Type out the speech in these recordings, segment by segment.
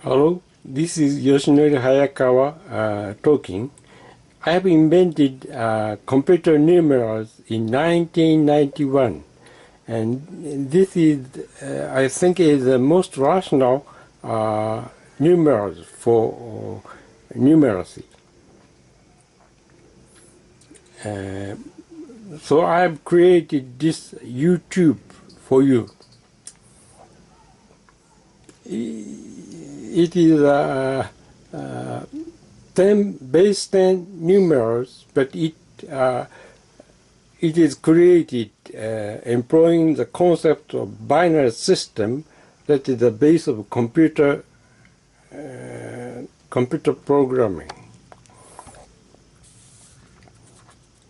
Hello, this is Yoshinori Hayakawa talking. I have invented computer numerals in 1991, and this is, I think, is the most rational numerals for numeracy. So I have created this YouTube for you. It is base 10 numerals, but it is created employing the concept of binary system that is the base of computer programming.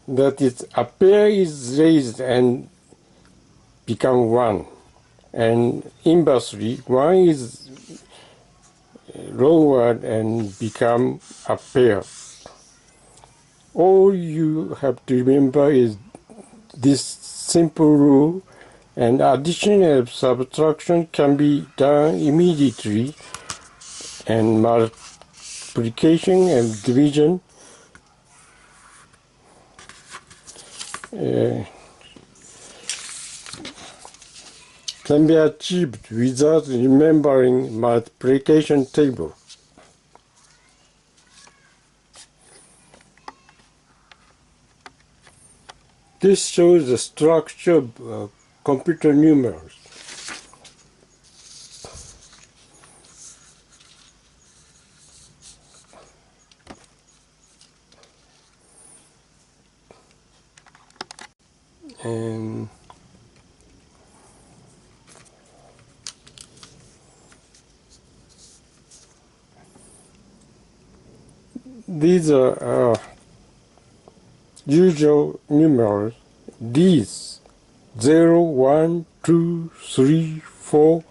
That is, a pair is raised and become 1, and inversely 1 is lowered and become a pair. All you have to remember is this simple rule, and addition and subtraction can be done immediately, and multiplication and division can be achieved without remembering multiplication table. This shows the structure of computer numerals. And these are usual numerals. These 0, 1, 2, 3, 4,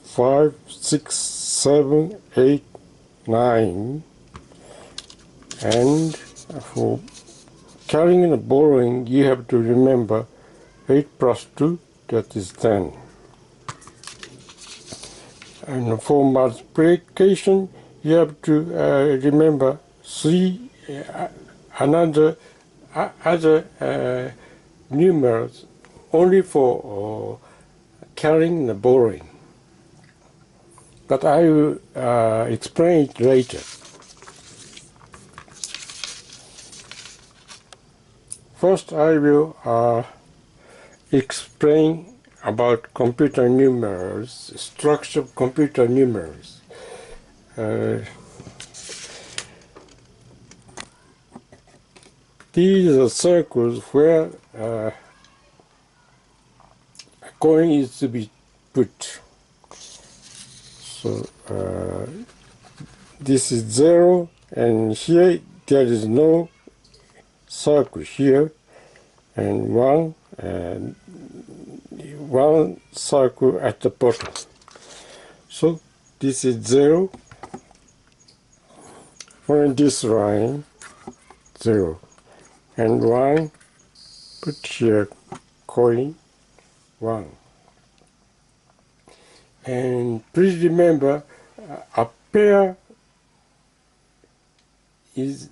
5, 6, 7, 8, 9. And for carrying and borrowing, you have to remember 8 plus 2, that is 10. And for multiplication, you have to remember 3 other numerals only for carrying and borrowing. But I will explain it later. First, I will explain about computer numerals, structure of computer numerals. These are circles where a coin is to be put. So this is 0, and here there is no circle here, and one circle at the bottom. So this is 0, for this line 0, and 1, put here coin 1. And please remember, a pair is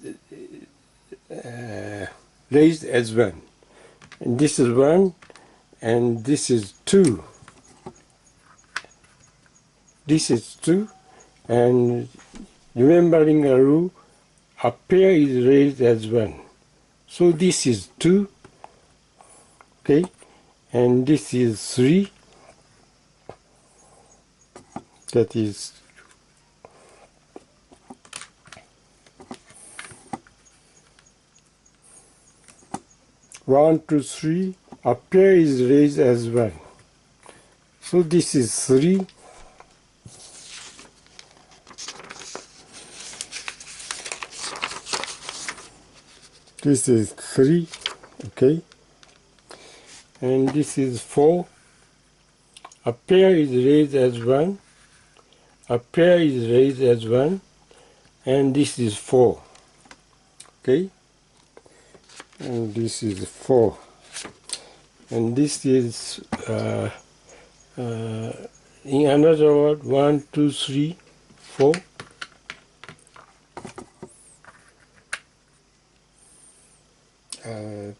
raised as 1, and this is 1, and this is 2. This is 2, and remembering a rule, a pair is raised as 1. So this is 2, okay, and this is 3, that is 1, 2, 3, a pair is raised as 1. So this is 3, this is 3, okay, and this is 4, a pair is raised as 1, a pair is raised as 1, and this is 4, okay, and this is 4, and this is in another word 1, 2, 3, 4.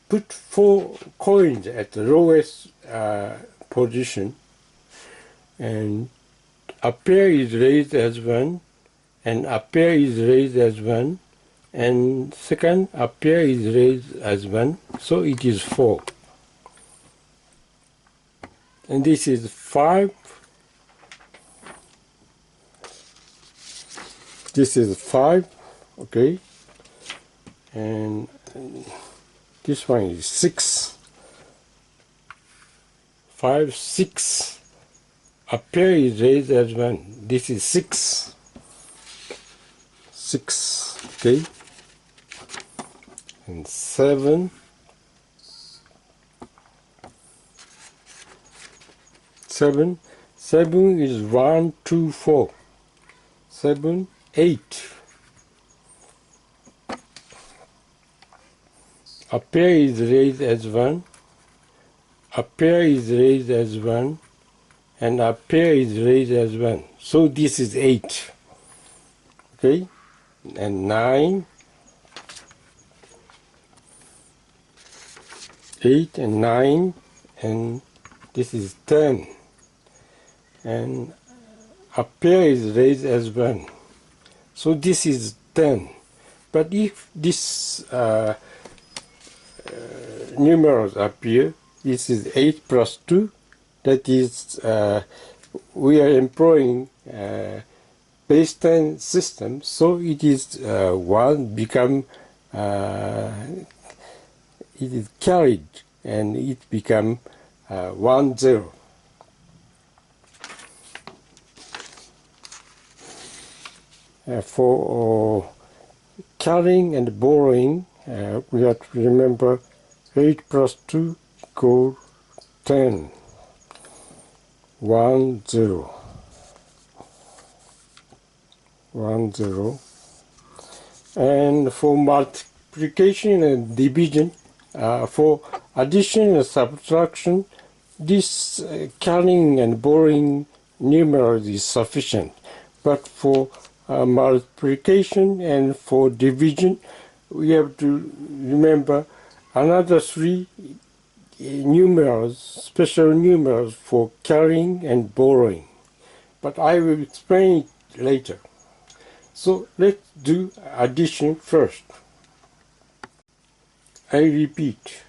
Put 4 coins at the lowest position, and a pair is raised as 1, and a pair is raised as 1, and second a pair is raised as 1, so it is 4. And this is 5. This is 5, okay, and this one is 6. 5, 6. A pair is raised as 1. This is 6. 6, okay, and 7. 7. 7 is 1, 2, 4. 7, 8. A pair is raised as 1. A pair is raised as 1. And a pair is raised as 1. So this is 8. Okay? And 9. 8 and 9. And this is 10. And a pair is raised as 1. So this is 10. But if this numerals appear, this is 8 plus 2. That is, we are employing base 10 system, so it is 1 become, it is carried, and it become 1, 0. For carrying and borrowing, we have to remember 8 plus 2 equals 10. 1, 0. 1, 0. And for multiplication and division, for addition and subtraction, this carrying and borrowing numerals is sufficient. But for multiplication and for division, we have to remember another 3 numerals, special numerals for carrying and borrowing. But I will explain it later. So let's do addition first. I repeat.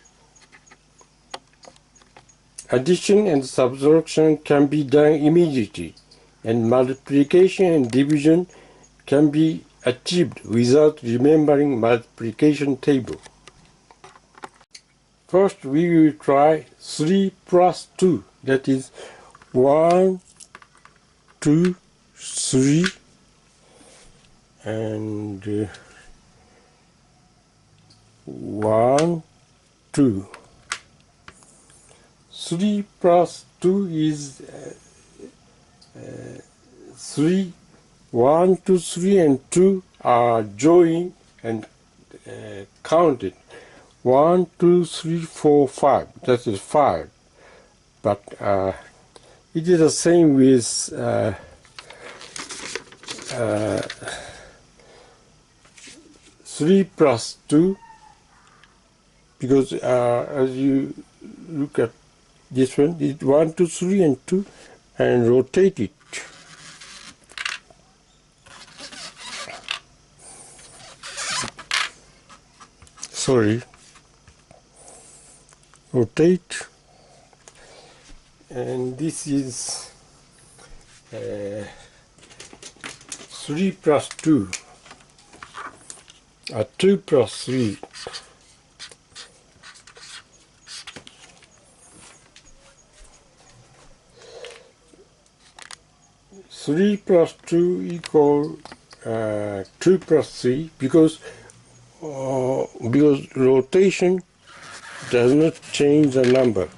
Addition and subtraction can be done immediately, and multiplication and division can be achieved without remembering multiplication table. First, we will try 3 plus 2. That is 1, 2, 3, and 1, 2. 3 plus 2 is 3. 1, 2, 3, and 2 are joined and counted. 1, 2, 3, 4, 5. That is 5. But it is the same with 3 plus 2, because as you look at this one, it's 1, 2, 3, and 2, and rotate it. Sorry. Rotate, and this is 3 plus 2, 2 plus 3. 3 plus 2 equals 2 plus 3, because rotation does not change the number.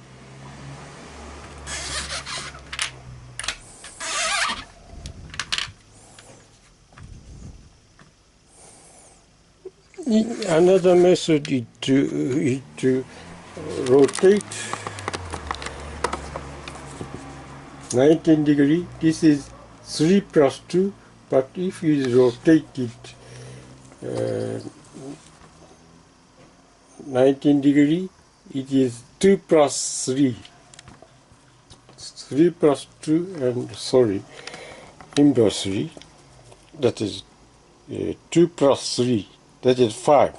Another method is to rotate 90 degrees. This is 3 plus 2 but if you rotate it 19 degree, it is 2 plus 3. 3 plus 2 and sorry, inverse 3. That is 2 plus 3. That is 5.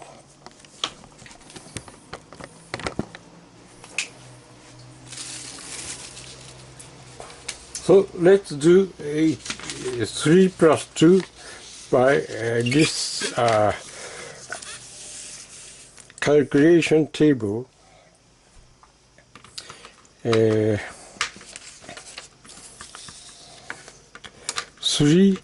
So let's do 3 plus 2 by this calculation table. 3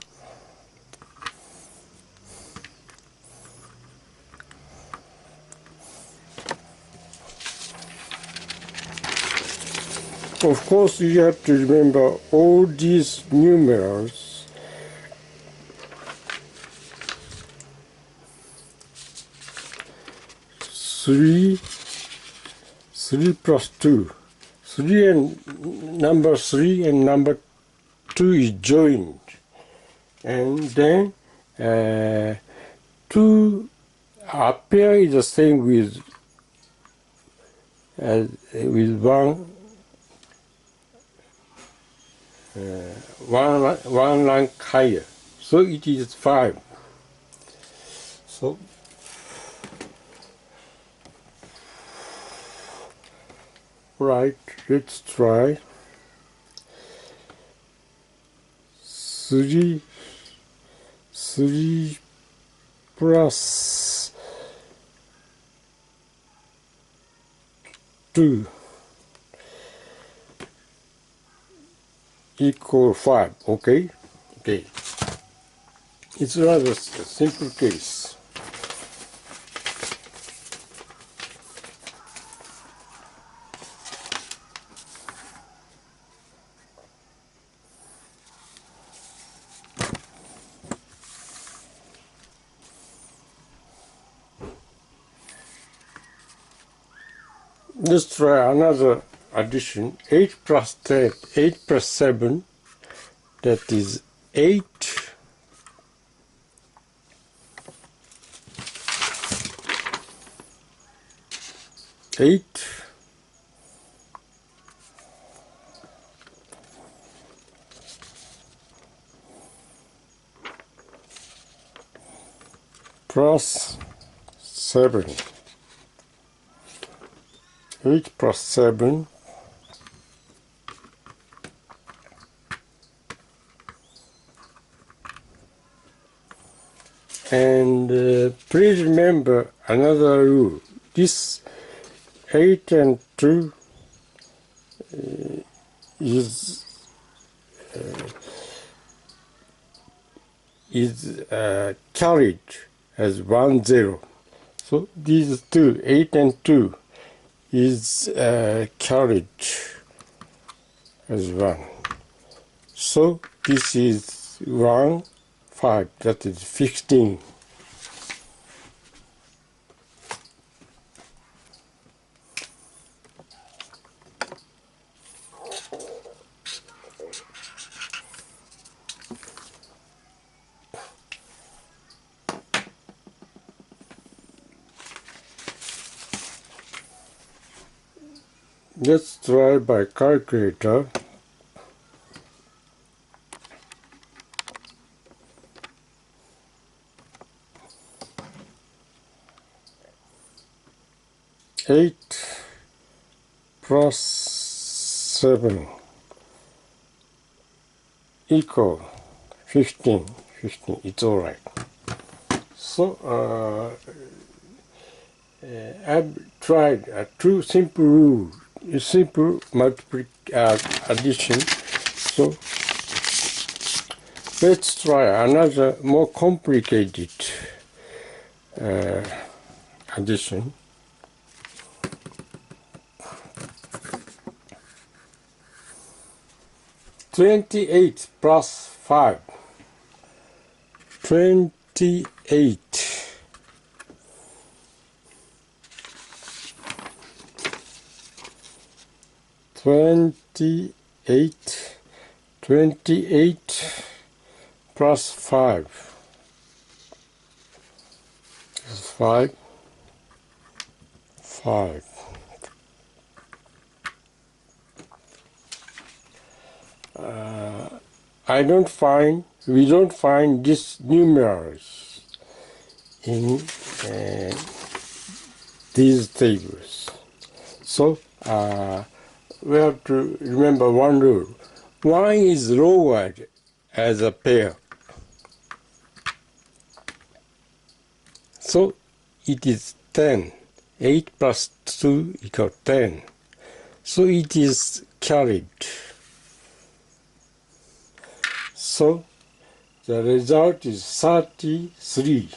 Of course, you have to remember all these numerals. Three plus 2. 3 and number 3 and number 2 is joined. And then 2 pair is the same with one rank higher, so it is 5. So right, let's try 3 plus 2 equal 5. Okay. It's rather a simple case. Let's try another addition. 8 plus 10, 8 plus 7, that is 8. 8 plus 7. 8 plus 7 and please remember another rule. This 8 and 2 is carried as 1 0. So these two, 8 and 2, is carried as 1. So this is 1, 5, that is 15. Let's try by calculator. Eight plus 7 equal 15. 15. It's all right. So I've tried two simple rules. Simple addition. So let's try another more complicated addition. $28 plus 5. 28. 28 plus 5. This is 5. 5. We don't find this numerals in these tables. So we have to remember one rule. 1 is lowered as a pair. So it is 10. 8 plus 2 equals 10. So it is carried. So the result is 33.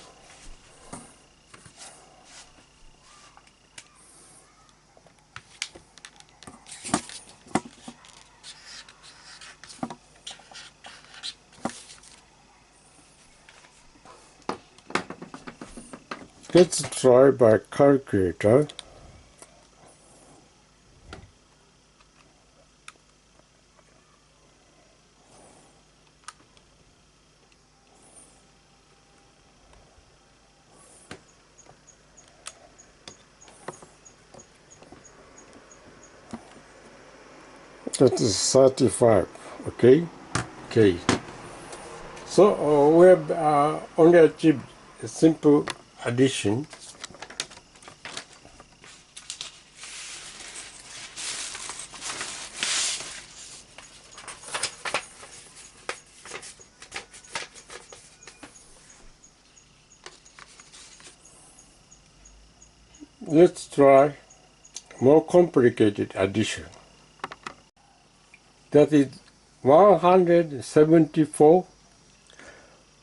Let's try by calculator. That is 35. Okay. So we have only achieved a simple addition. Let's try more complicated addition. That is 174,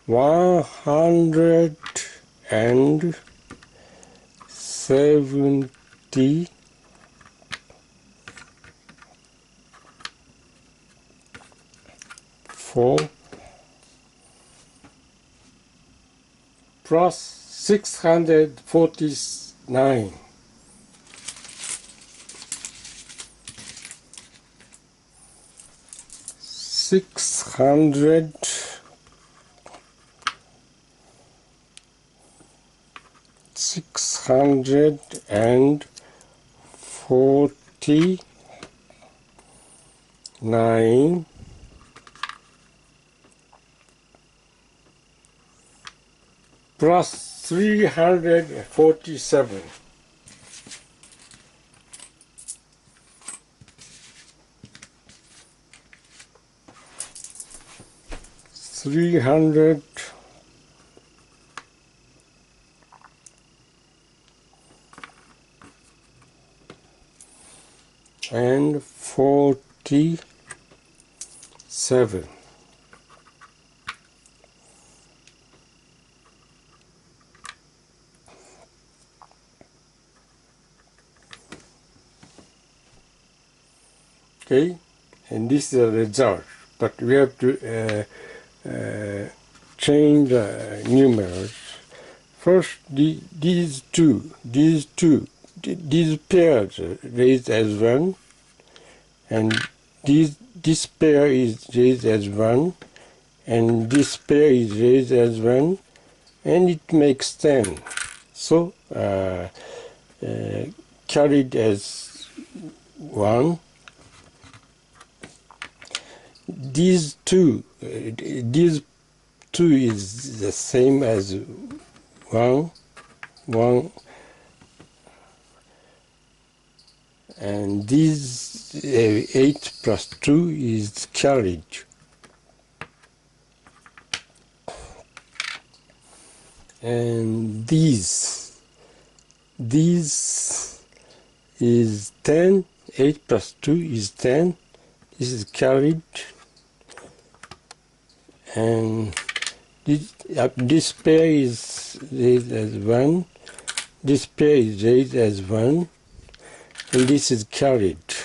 174 plus 649. 649 plus 347. 347. Okay, and this is the result, but we have to change the numerals. First, these pairs raised as 1, and this pair is raised as 1, and this pair is raised as 1, and it makes 10. So carried as 1. These two is the same as 1, and these 8 plus 2 is carried. And these is 10, 8 plus 2 is 10, this is carried. And this pair is raised as 1, this pair is raised as 1, and this is carried.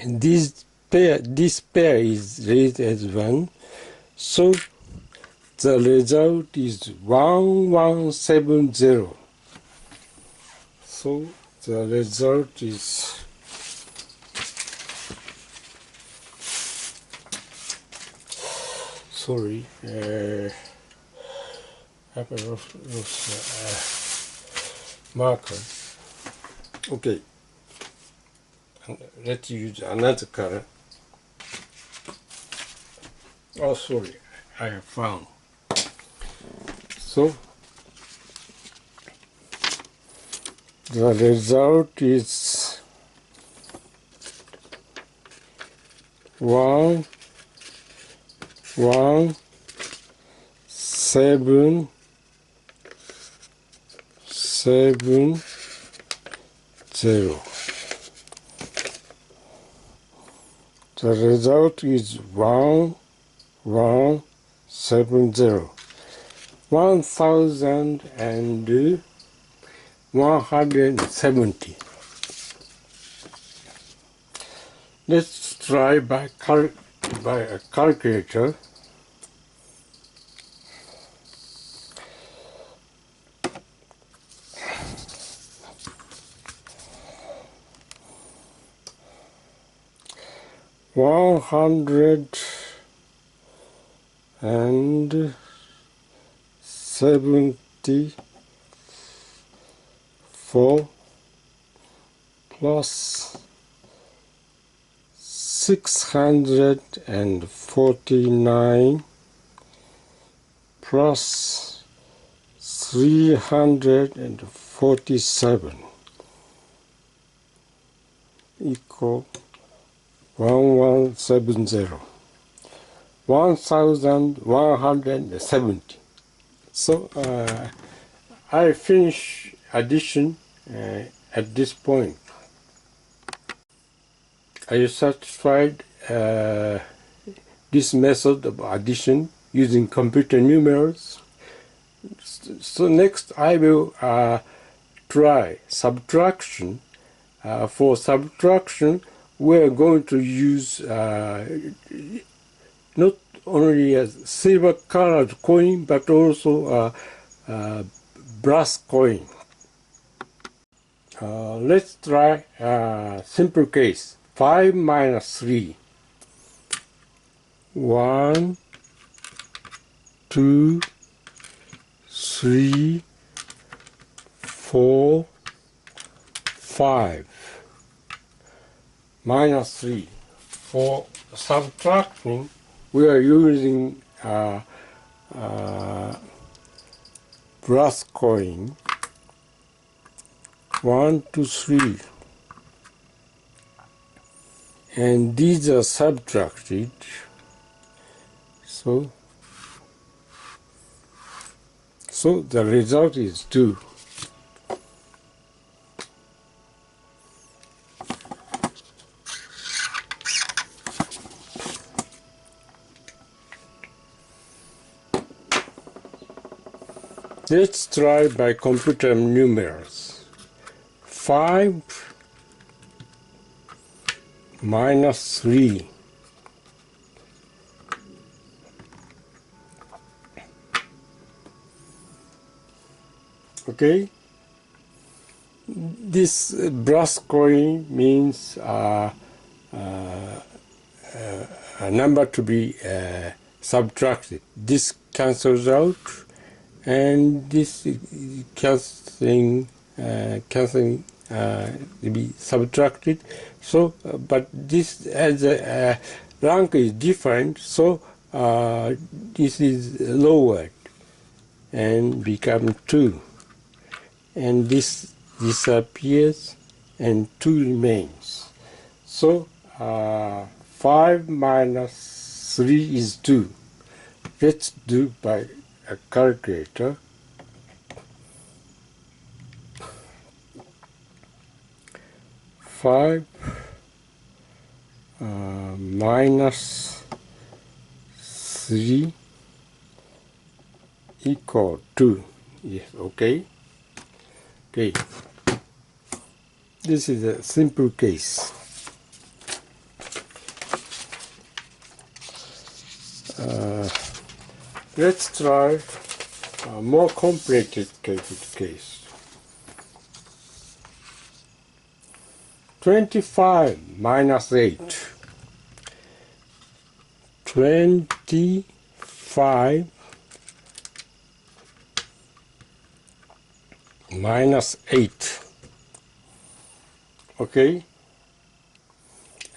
And this pair is raised as 1, so the result is 1170. So the result is sorry. Marker. Okay. Let's use another color. Oh, sorry. I have found. So the result is 1, 1, 7, 7, 0. The result is 1, 1, 7, 0. 1,170. Let's try by a calculator. One hundred and 74 plus 649 plus 347 equal 1170. 1170. So I finish addition at this point. Are you satisfied this method of addition using computer numerals? So next I will try subtraction. For subtraction, we're going to use not only a silver colored coin but also a brass coin. Let's try a simple case. 5 minus 3. 1, 2, 3, 4, 5. Minus 3. For subtracting, we are using brass coin. 1, 2, 3. And these are subtracted. So the result is 2. Let's try by computer numerals. 5 minus 3. Okay, this brass coin means a number to be subtracted. This cancels out, and this cancelling to be subtracted. So, but this as a rank is different, so this is lowered and become 2. And this disappears and 2 remains. So 5 minus 3 is 2. Let's do by a calculator. Five minus 3 equal 2. Yes, okay. Okay. This is a simple case. Let's try a more complicated case. 25 minus 8. 25 5 minus 8. Okay,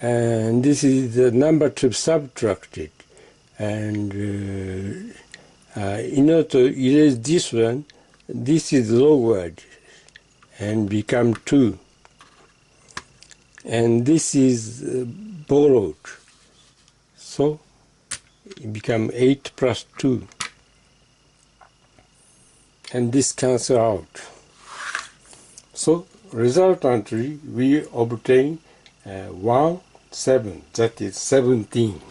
and this is the number to be subtracted, and in order to erase this one, this is lowered and become 2, and this is borrowed, so it become 8 plus 2, and this cancel out. So resultantly we obtain 1, 7, that is 17.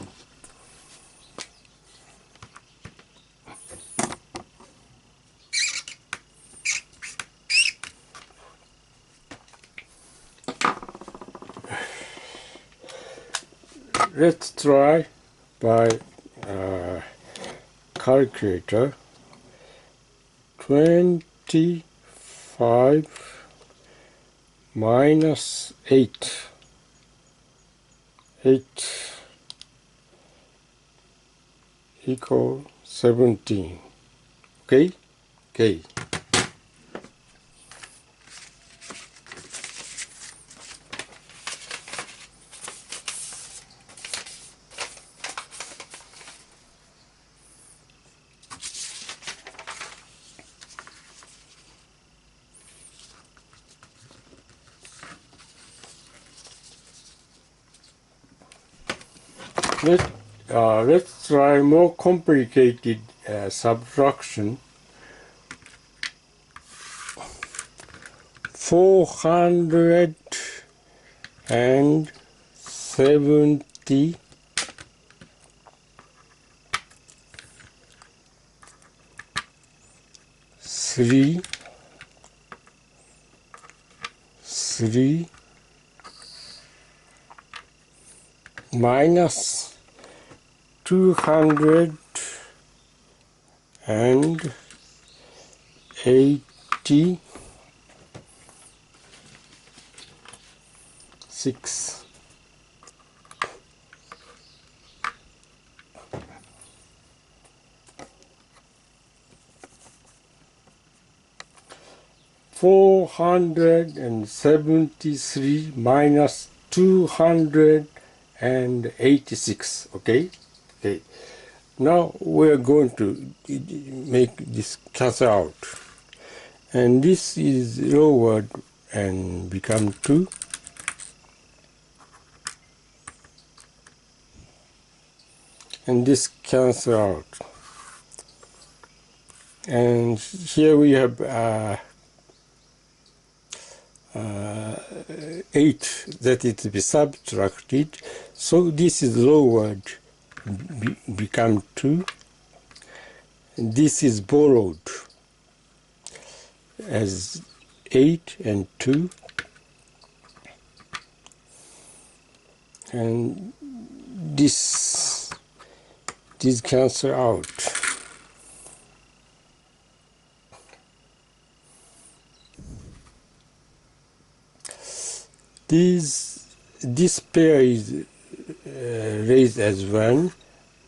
Let's try by calculator. 25 minus 8 equal 17. Okay. Let's try more complicated subtraction. 473 minus 286. 473 minus 286. Okay. Now we are going to make this cancel out, and this is lowered and become 2, and this cancel out, and here we have 8 that is to be subtracted, so this is lowered, become 2, and this is borrowed as 8 and 2, and this cancel out. This pair is raised as 1.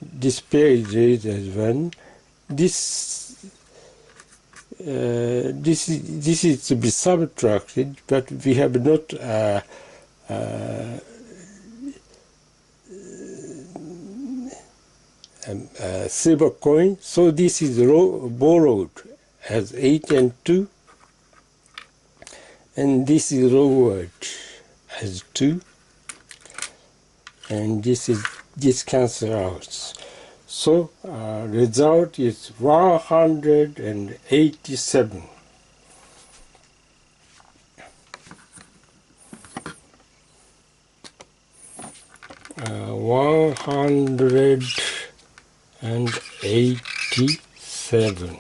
This pair is raised as 1. This is to be subtracted, but we have not silver coin, so this is borrowed as 8 and 2, and this is lowered as 2, and this cancels out. So result is 187. $187.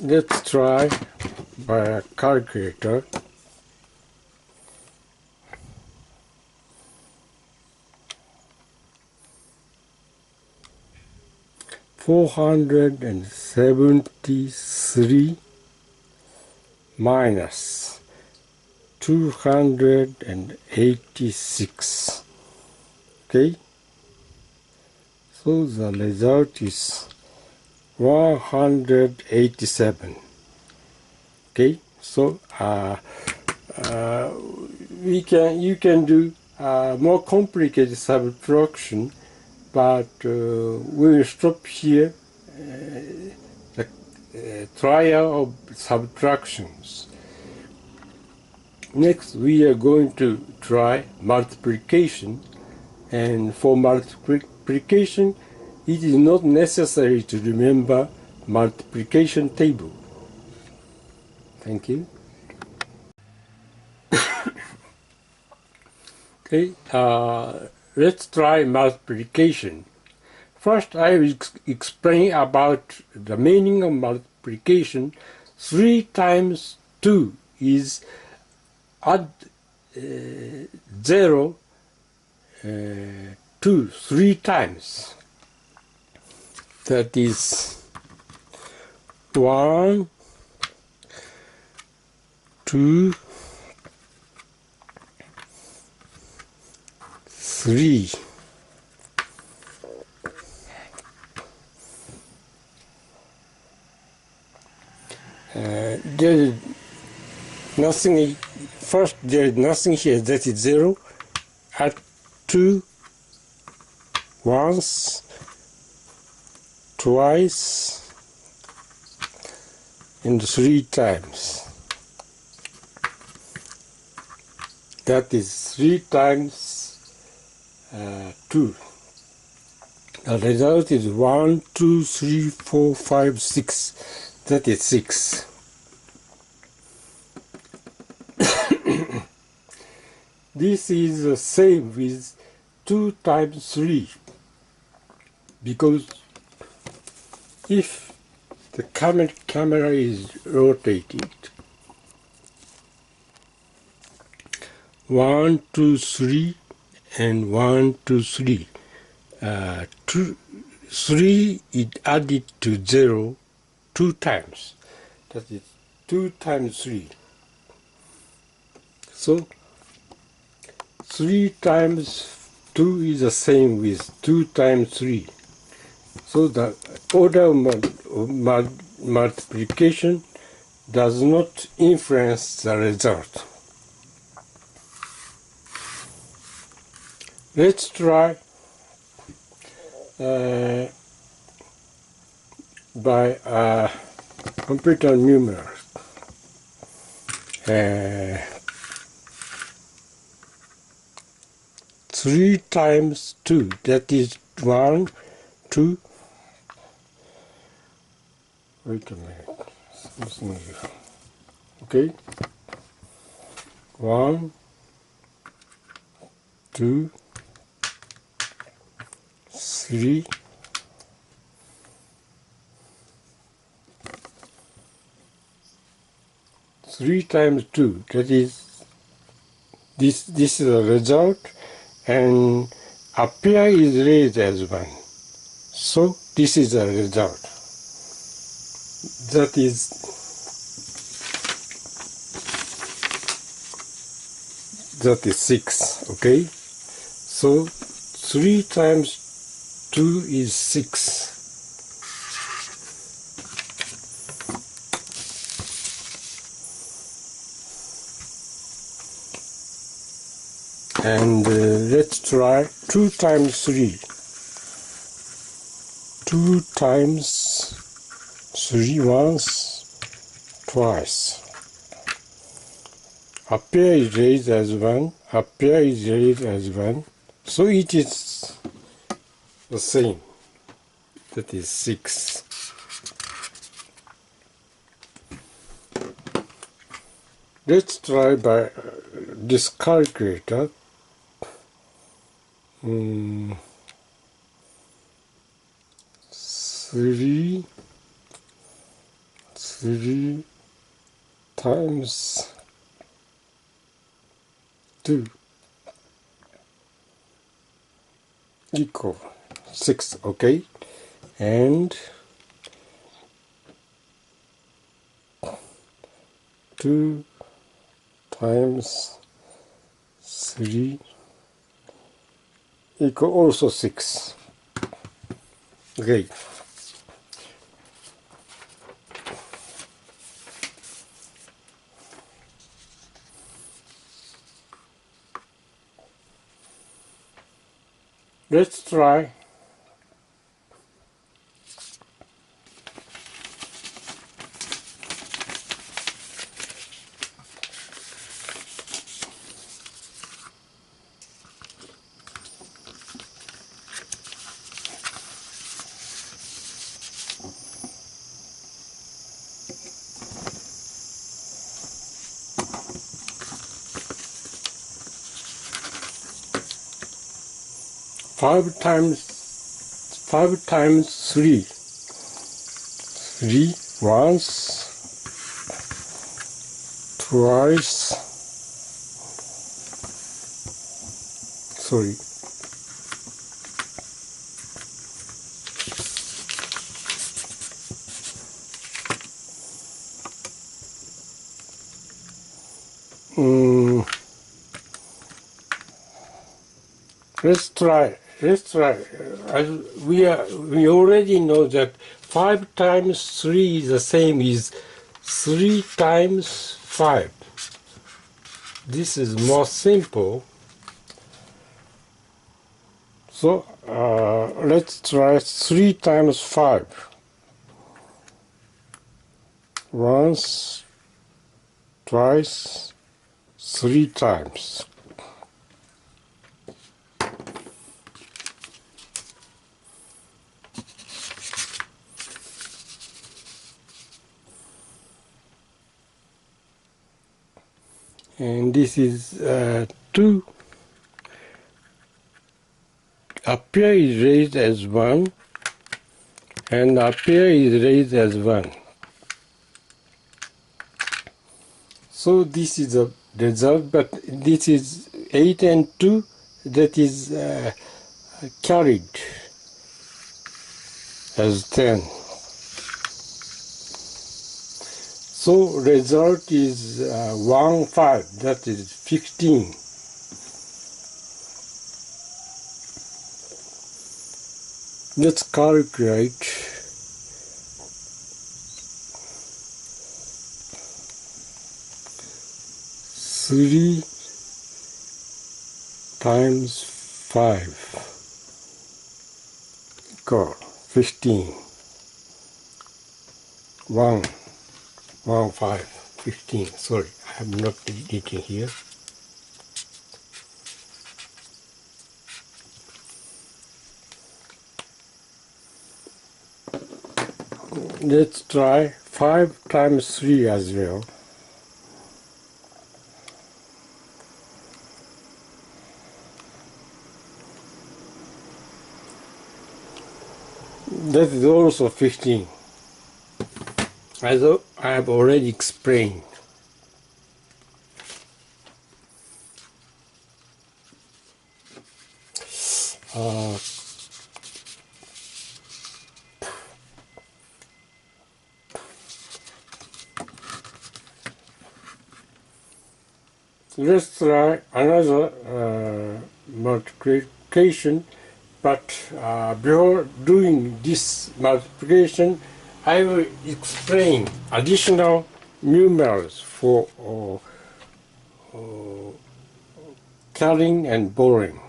Let's try by a calculator. 473 minus 286. Okay, so the result is 187. Okay, so you can do more complicated subtraction, but we will stop here the trial of subtractions. Next, we are going to try multiplication, and for multiplication, it is not necessary to remember multiplication table. Thank you. Okay, let's try multiplication. First, I will explain about the meaning of multiplication. 3 times 2 is add 0 to 3 times. That is 1, 2, 3. There is nothing. First, there is nothing here. That is 0. Add 2 once, twice, and 3 times. That is 3 times 2. The result is 1, 2, 3, 4, 5, 6. That is 6. This is the same with 2 times 3, because if the camera is rotated, 1, 2, 3, and 1, 2, 3. 3 is added to 0 2 times. That is 2 times 3. So 3 times 2 is the same with 2 times 3. So the order of multiplication does not influence the result. Let's try by computer numerals. 3 times 2, that is 1, 2. Wait a minute. Something here. Okay. 1, 2, 3. 3 times 2, that is this is the result, and a pair is raised as 1. So this is the result. That is 6. Okay? So 3 times 2 is 6. And let's try 2 times 3. 2 times 3 once, twice. A pair is raised as 1, a pair is raised as 1, so it is the same. That is 6. Let's try by this calculator. 3 times 2 equal 6, okay? And 2 times 3 equal also 6. Okay. Let's try 5 times 3. 3 once, twice, sorry, let's try. As we already know that 5 times 3 is the same as 3 times 5. This is more simple. So let's try 3 times 5. Once, twice, 3 times. And this is 2. Up here is raised as 1, and up here is raised as 1. So this is the result, but this is 8 and 2, that is carried as 10. So result is 1, 5, that is 15. Let's calculate 3 times 5 equal 15. 1, 5, 15. Sorry, I am not editing here. Let's try 5 times 3 as well. That is also 15. As I have already explained. Let's try another multiplication, but before doing this multiplication, I will explain additional numerals for carrying and borrowing.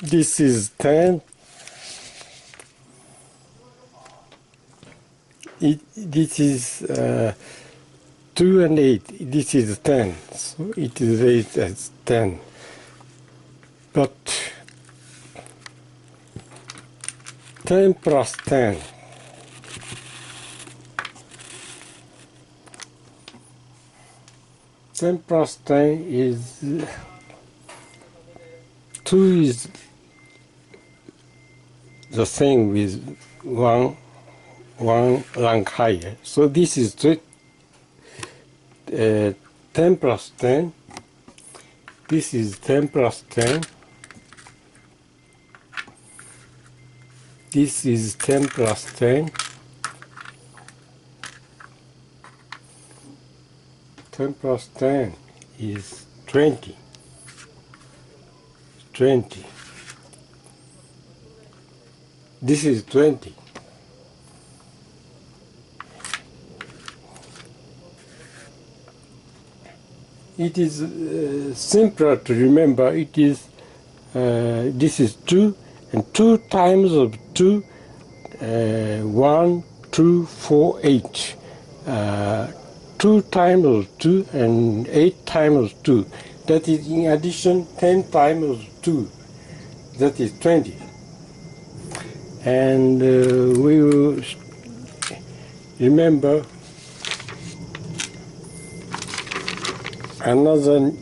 This is 10. This is 2 and 8. This is 10. So it is raised as 10. But 10 plus 10. 10 plus 10 is 2 is the same with one rank higher. So this is 10 plus 10. This is 10 plus 10. This is 10 plus 10. 10 plus 10 is 20. This is 20. It is simpler to remember. It is this is 2, and 2 times of 2, 1, 2, 4, 8. 2 times of 2 and 8 times 2. That is in addition 10 times 2. That is 20. And we will remember another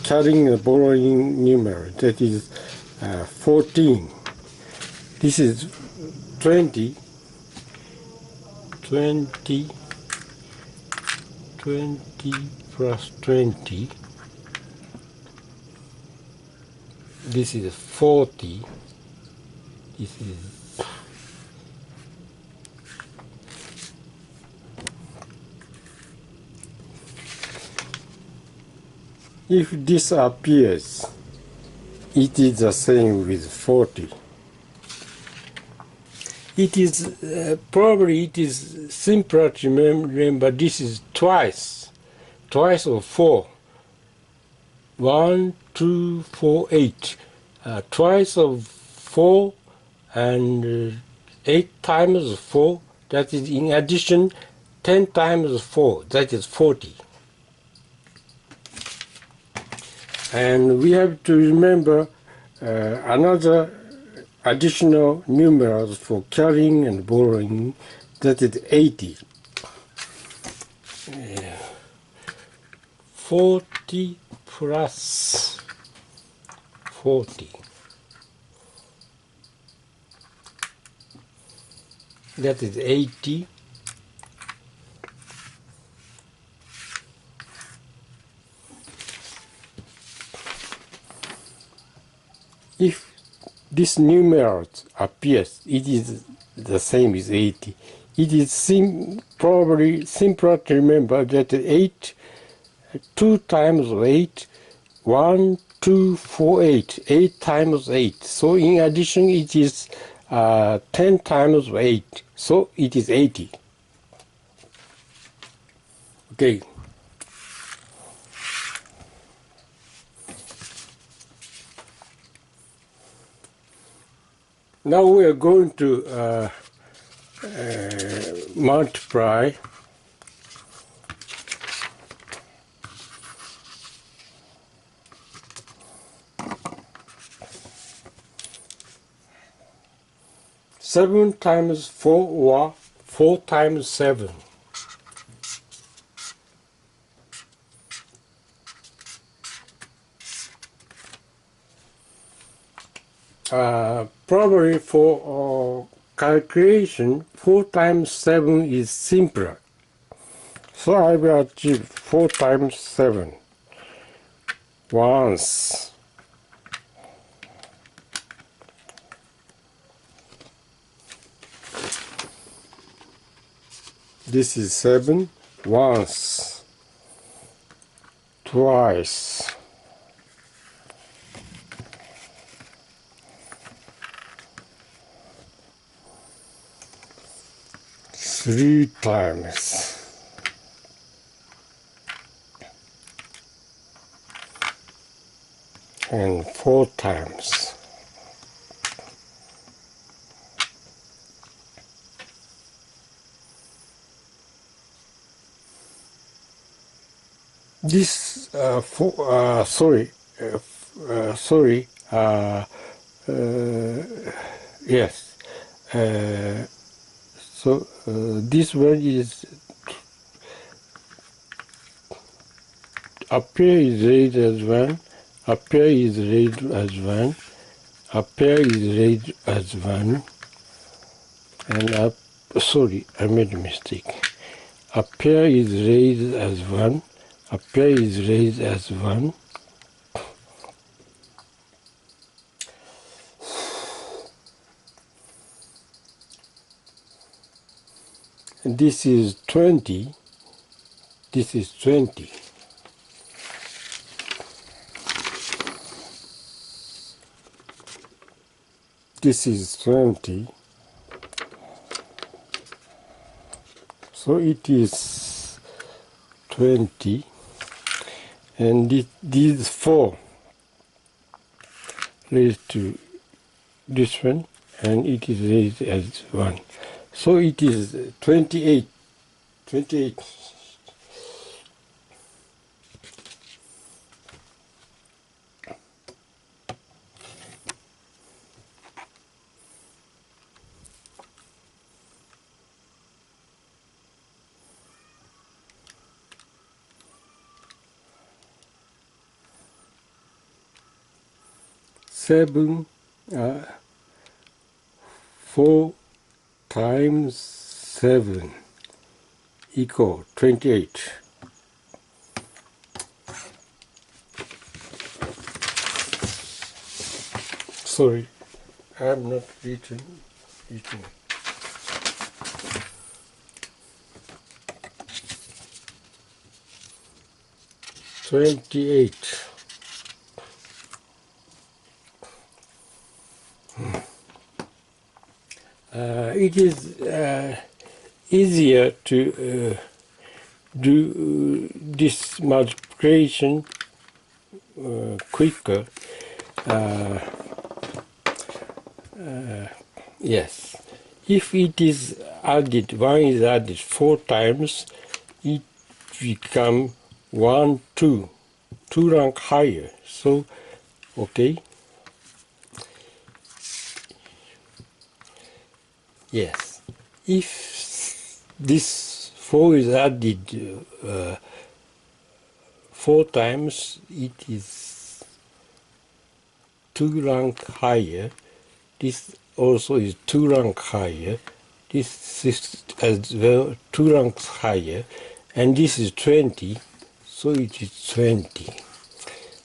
carrying and borrowing numeral, that is 14. This is 20 plus 20. This is 40. This is if this appears, it is the same with 40. It is probably it is simpler to remember. This is twice of 4. 1, 2, 4, 8. Twice of 4 and 8 times 4. That is in addition 10 times 4. That is 40. And we have to remember another additional numerals for carrying and borrowing, that is 80. 40 plus 40. That is 80. If this numeral appears, it is the same as 80. It is probably simpler to remember that 8, 2 times 8, 1, 2, 4, 8, 8 times 8. So in addition, it is 10 times 8. So it is 80. Okay. Now we are going to multiply seven times 4 or 4 times 7. Probably for calculation, 4 times 7 is simpler. So I will achieve 4 times 7 once. This is 7 once, twice, three times, and 4 times. This yes. This one is up here is raised as 1, up here is raised as 1, up here is raised as 1, and up. Sorry, I made a mistake. Up here is raised as 1, up here is raised as 1. And this is 20. This is 20. this is 20, so it is 20, and these 4 raised to this one, and it is raised as 1. So it is 28. 28. Seven, 4 times 7 equal 28. Sorry, I am not written. 28. It is easier to do this multiplication quicker. Yes, if it is added, 1 is added 4 times, it becomes 1, 2 rank higher. So, okay. Yes, if this 4 is added 4 times, it is 2 rank higher. This also is 2 rank higher. This is as well 2 ranks higher. And this is 20, so it is 20.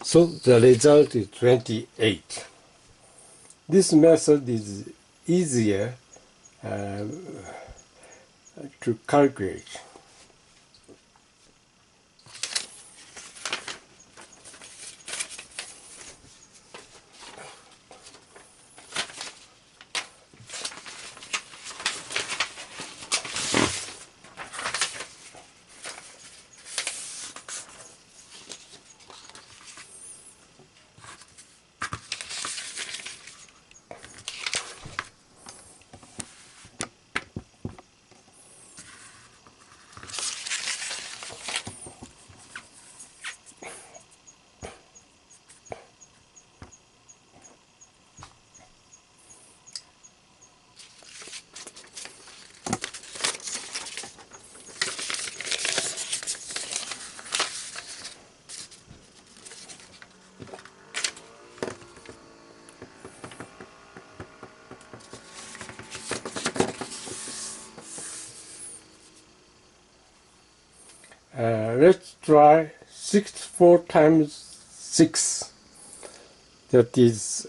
So the result is 28. This method is easier to calculate. Let's try 64 times 6. That is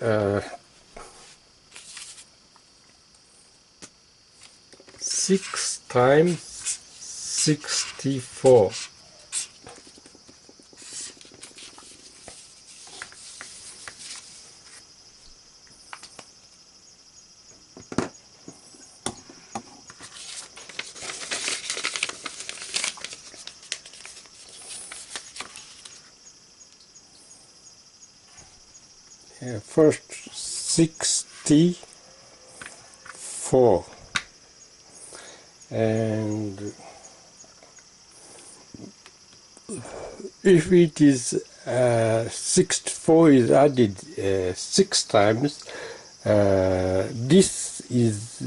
6 times 64. First 64, and if it is 64 is added 6 times, this is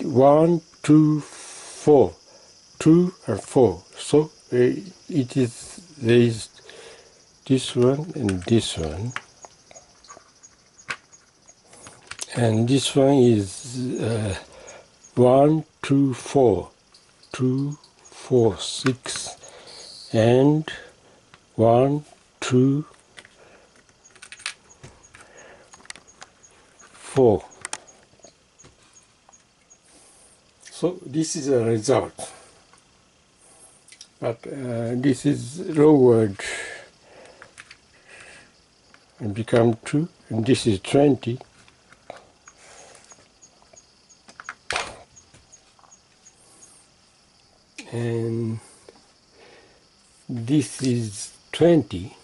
1, 2, 4, 2 and 4. So it is raised this one and this one. And this one is 1, 2, 4, 2, 4, 6, and 1, 2, 4. So this is a result. But this is lowered and become 2, and this is 20. and this is 20.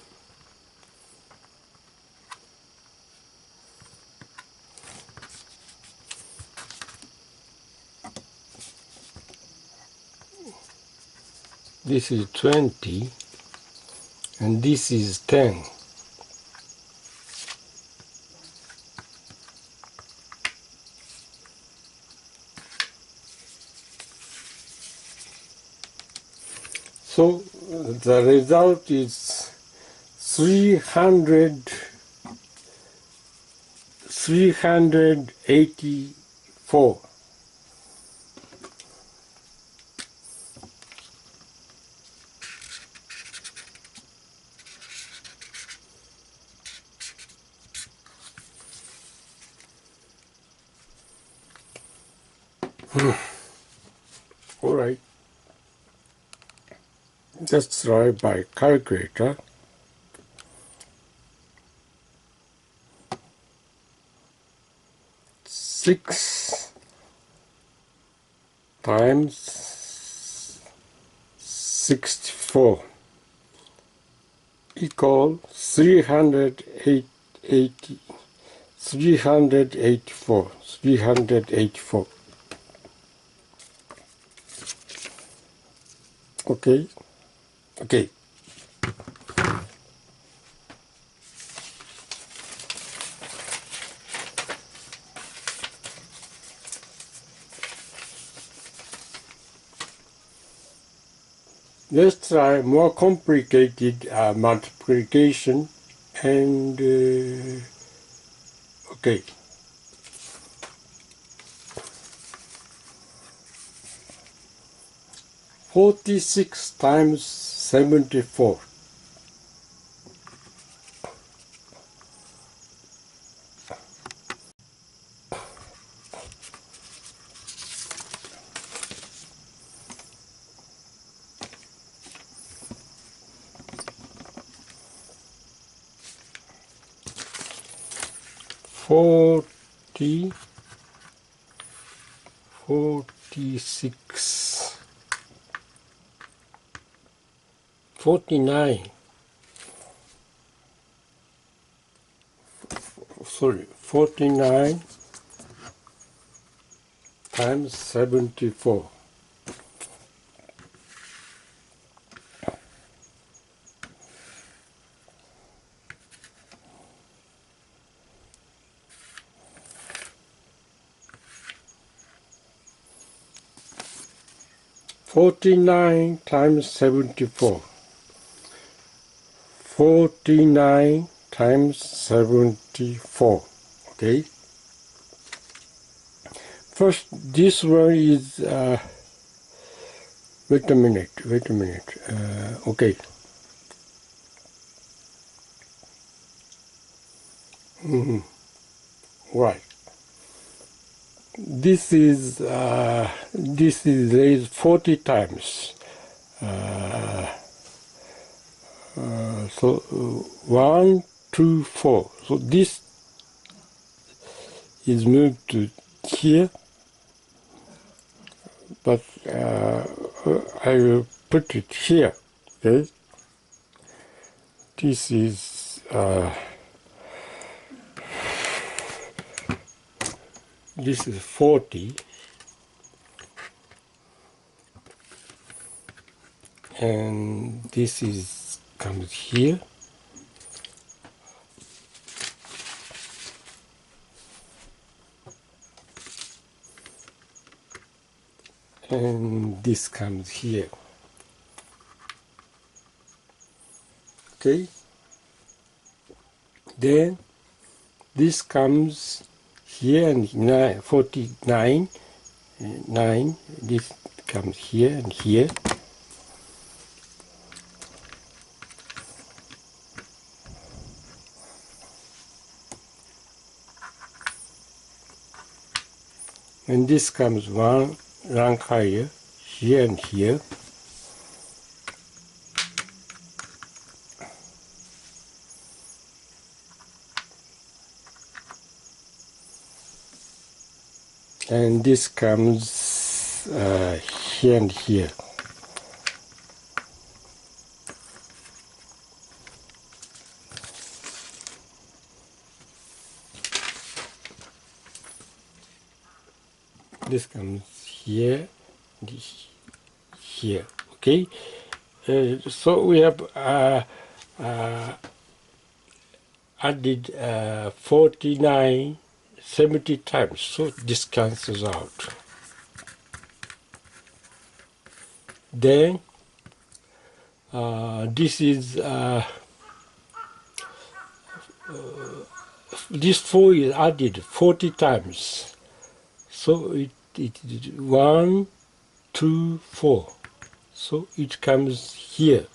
This is 20, and this is 10. So the result is 384. All right. Let's try by calculator. Six times 64 equal 384. Okay. Let's try more complicated multiplication and okay. "46 times 74. Forty 46 49 49 times 74. "49 times 74. 49 times 74. Okay. First, this one is wait a minute. Okay. Right. This is raised 40 times. So 1, 2, 4. So this is moved to here, but I will put it here. Okay. This is this is 40, and this is comes here, and this comes here. Okay. Then this comes here, and 49, 9, this comes here and here. And this comes one rank higher, here and here. And this comes here and here. This comes here, this here. Okay, so we have added 49 70 times, so this cancels out. Then this is this 4 is added 40 times, so it is 1 2 4, so it comes here.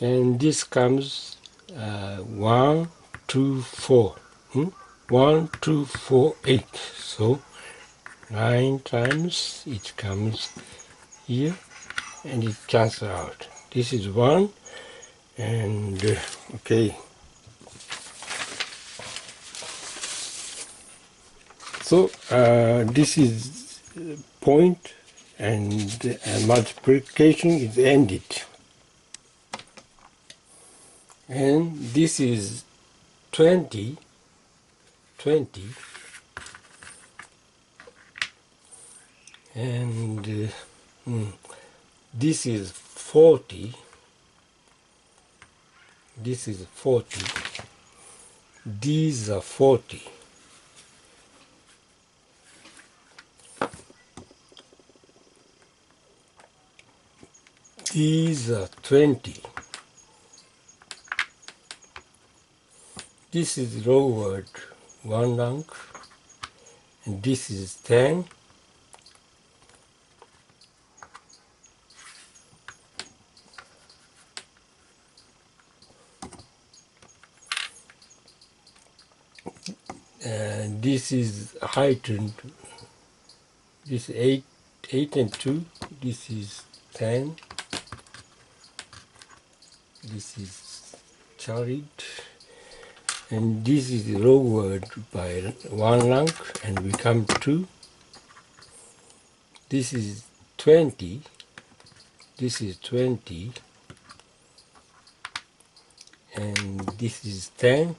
And this comes 1 2 4, 1 2 4 8, so 9 times it comes here, and it cancels out. This is 1, and okay. So this is point, and multiplication is ended. And this is 20, and this is 40, this is 40, these are 40. These are 20. This is lowered 1 rank, and this is 10. And this is heightened. This is 8 and 2. This is 10. This is carried. And this is lowered by 1 rank and become 2. This is 20. This is 20. And this is 10.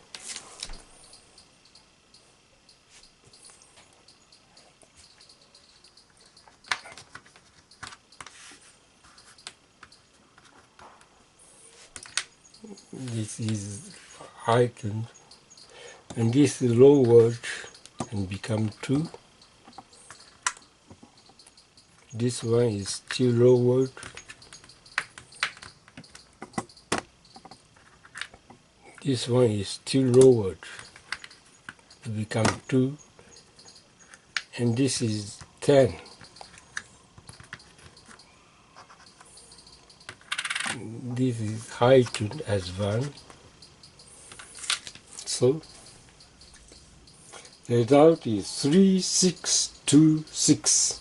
This is heightened, and this is lowered and become 2. This one is still lowered. This one is still lowered to become 2, and this is 10. This is heightened as 1. So the result is 3626.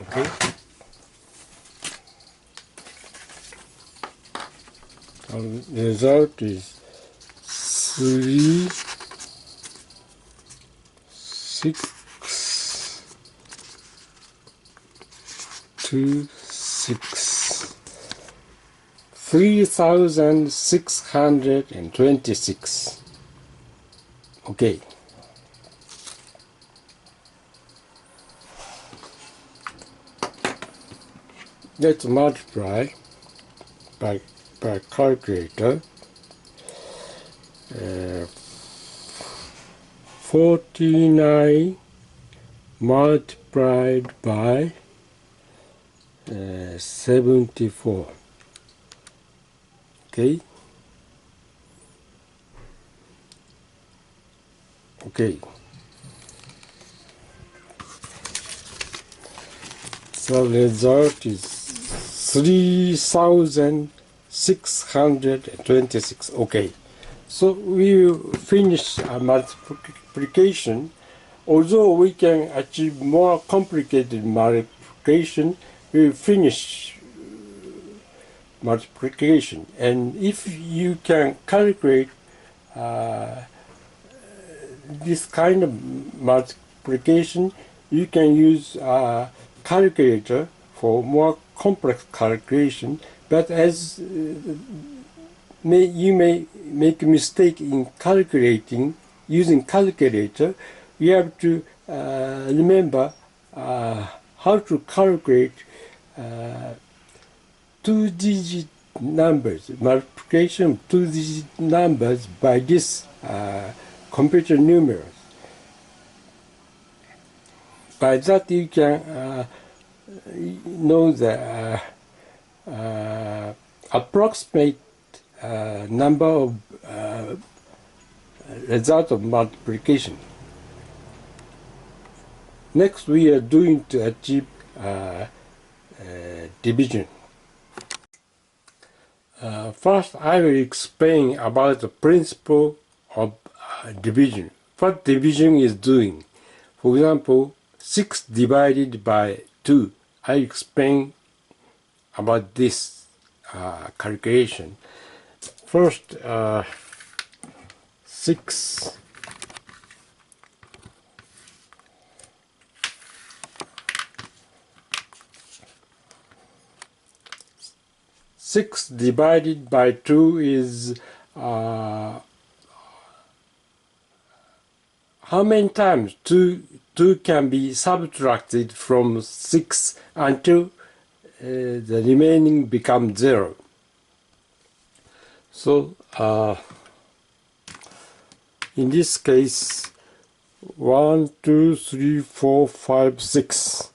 Okay. The result is 3 6 2 6 3626. Okay. Let's multiply by calculator. 49 multiplied by 74. Okay. Okay. So the result is 3626. Okay. So we finish a multiplication. Although we can achieve more complicated multiplication, we finish multiplication. And if you can calculate this kind of multiplication, you can use a calculator for more complex calculation. But as you may make a mistake in calculating using calculator, you have to remember how to calculate two-digit numbers, multiplication of two-digit numbers by this computer numerals. By that you can know the approximate number of result of multiplication. Next, we are doing to achieve division. First, I will explain about the principle of division. What division is doing. For example, 6 divided by 2. I explain about this calculation. First, 6 6 divided by 2 is how many times 2 can be subtracted from 6 until the remaining becomes 0. So in this case 1, 2, 3, 4, 5, 6.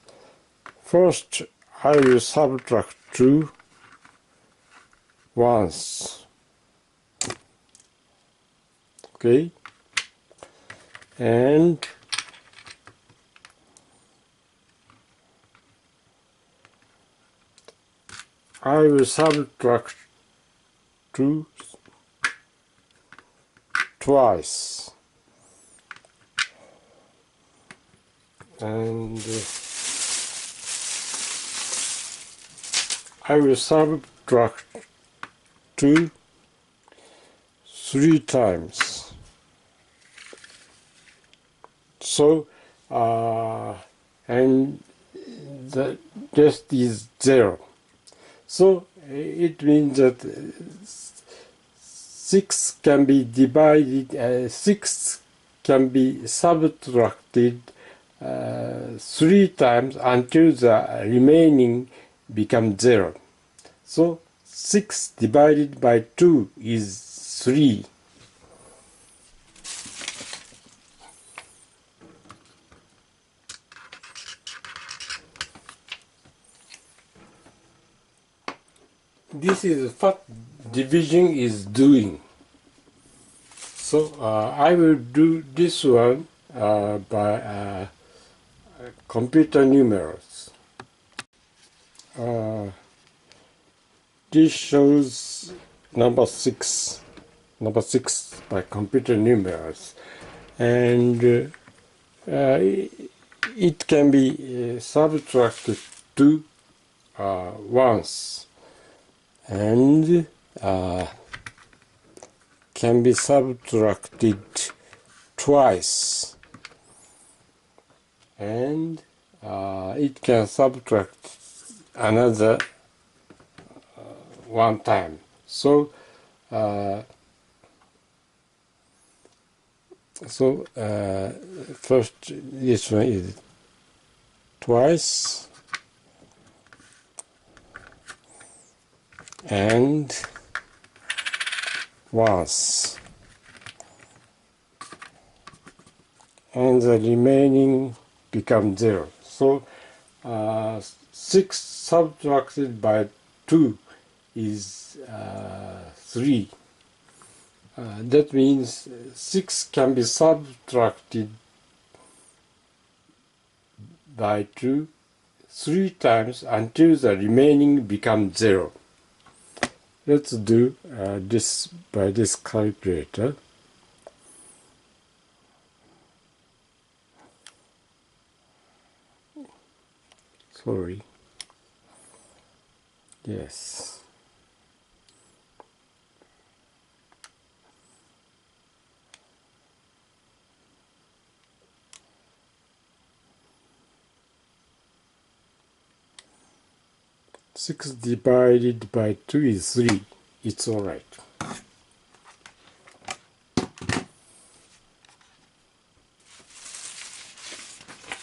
First I will subtract 2 once. Okay, and I will subtract 2 twice, and I will subtract 2 3 times. So and the rest is 0. So it means that 6 can be divided, 6 can be subtracted 3 times until the remaining becomes 0. So 6 divided by 2 is 3. This is what division is doing. So I will do this one by computer numerals. This shows number 6 by computer numerals, and it can be subtracted to once, and can be subtracted twice, and it can subtract another one time. So first this one is twice, and once, and the remaining becomes 0. So 6 subtracted by 2 is 3. That means 6 can be subtracted by 2 3 times until the remaining becomes 0. Let's do this by this calculator. Sorry. Yes. 6 divided by 2 is 3. It's alright.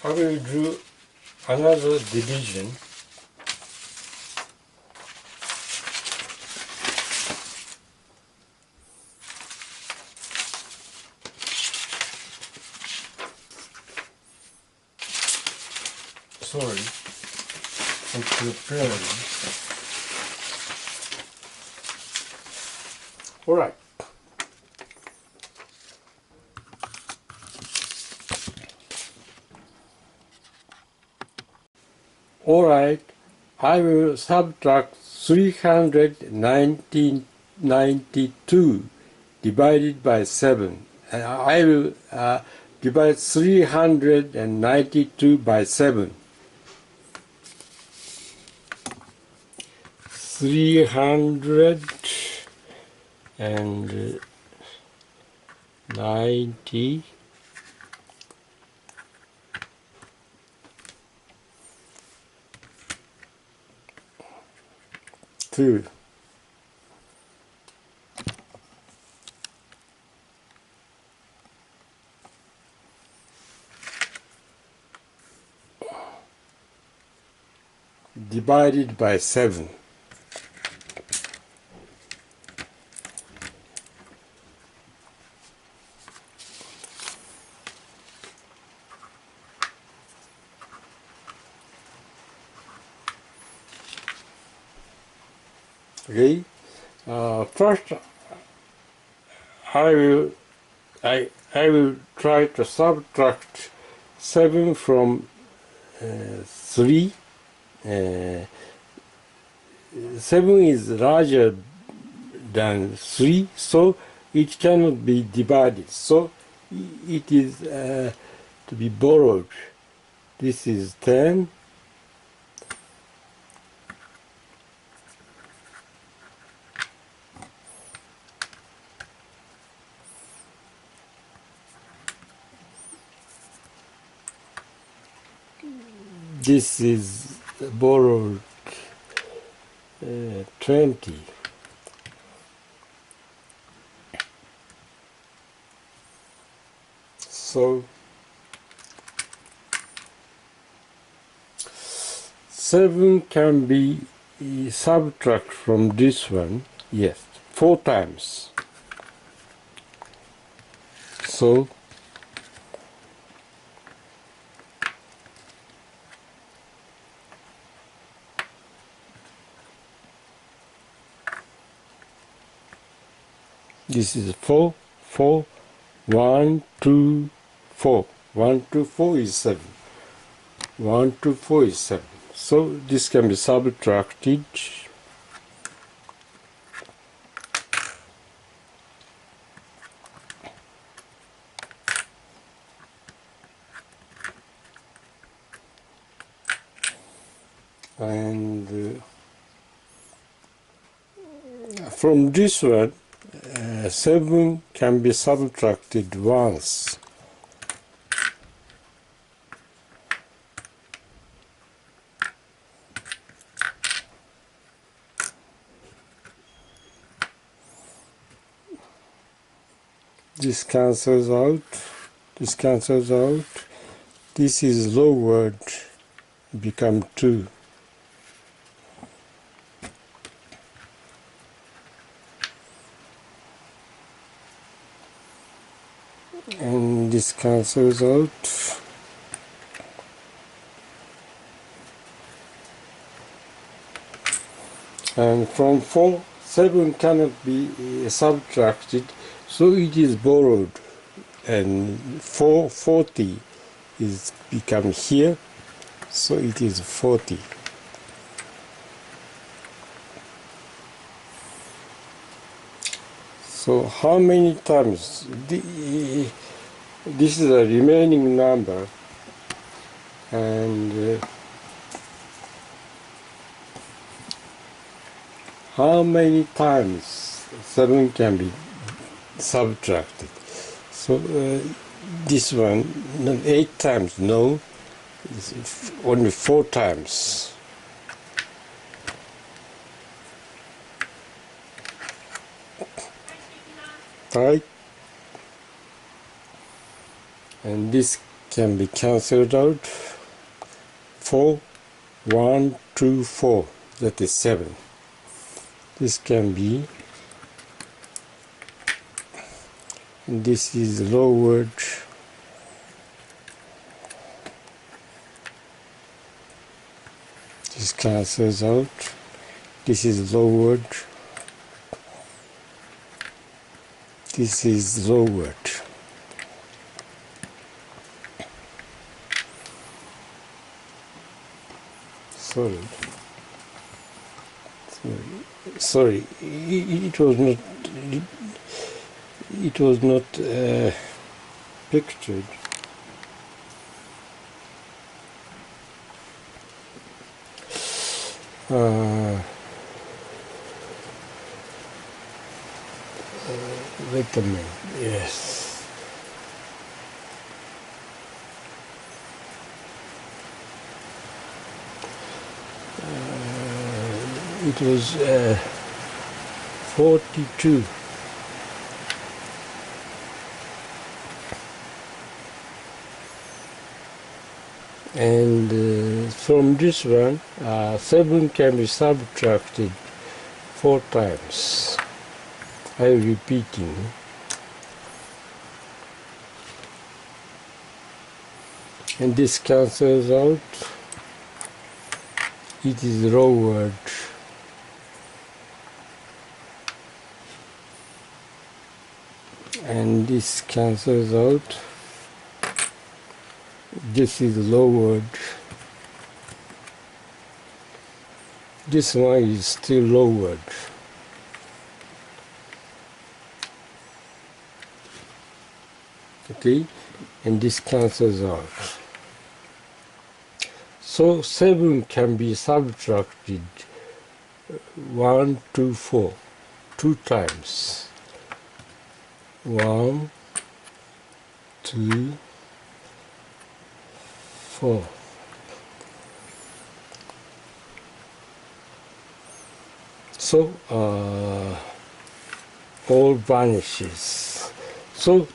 I will do another division. Sorry, I'm preparing. Alright. Alright, I will subtract 392 divided by 7. I will divide 392 by 7. 392 divided by 7. Okay. First, I will try to subtract 7 from 3. 7 is larger than 3, so it cannot be divided. So it is to be borrowed. This is 10. This is borrowed 20. So 7 can be subtracted from this one, yes, 4 times. So this is 4, 4, 1, 2, 4. 1 to 4 is 7. 1 to 4 is 7. So this can be subtracted. And from this one, 7 can be subtracted once. This cancels out. This cancels out. This is lowered, become 2. And this cancels out. And from 4, 7 cannot be subtracted, so it is borrowed. And 40 is become here, so it is 40. So how many times? This is a remaining number, and how many times 7 can be subtracted? So this one, 8 times, no, it's only 4 times. multiply, and this can be cancelled out. 4, 1, 2, 4, that is 7. This can be, and this is lowered. This cancels out. This is lowered. This is lowered. Sorry, it was not pictured. Wait a minute, yes. It was 42. And from this one, 7 can be subtracted 4 times. I am repeating. And this cancels out. It is lowered. And this cancels out. This is lowered. This one is still lowered. Okay, and this cancels out. So 7 can be subtracted 1, 2, 4, 2 times. 1, 2, 4. So all vanishes. So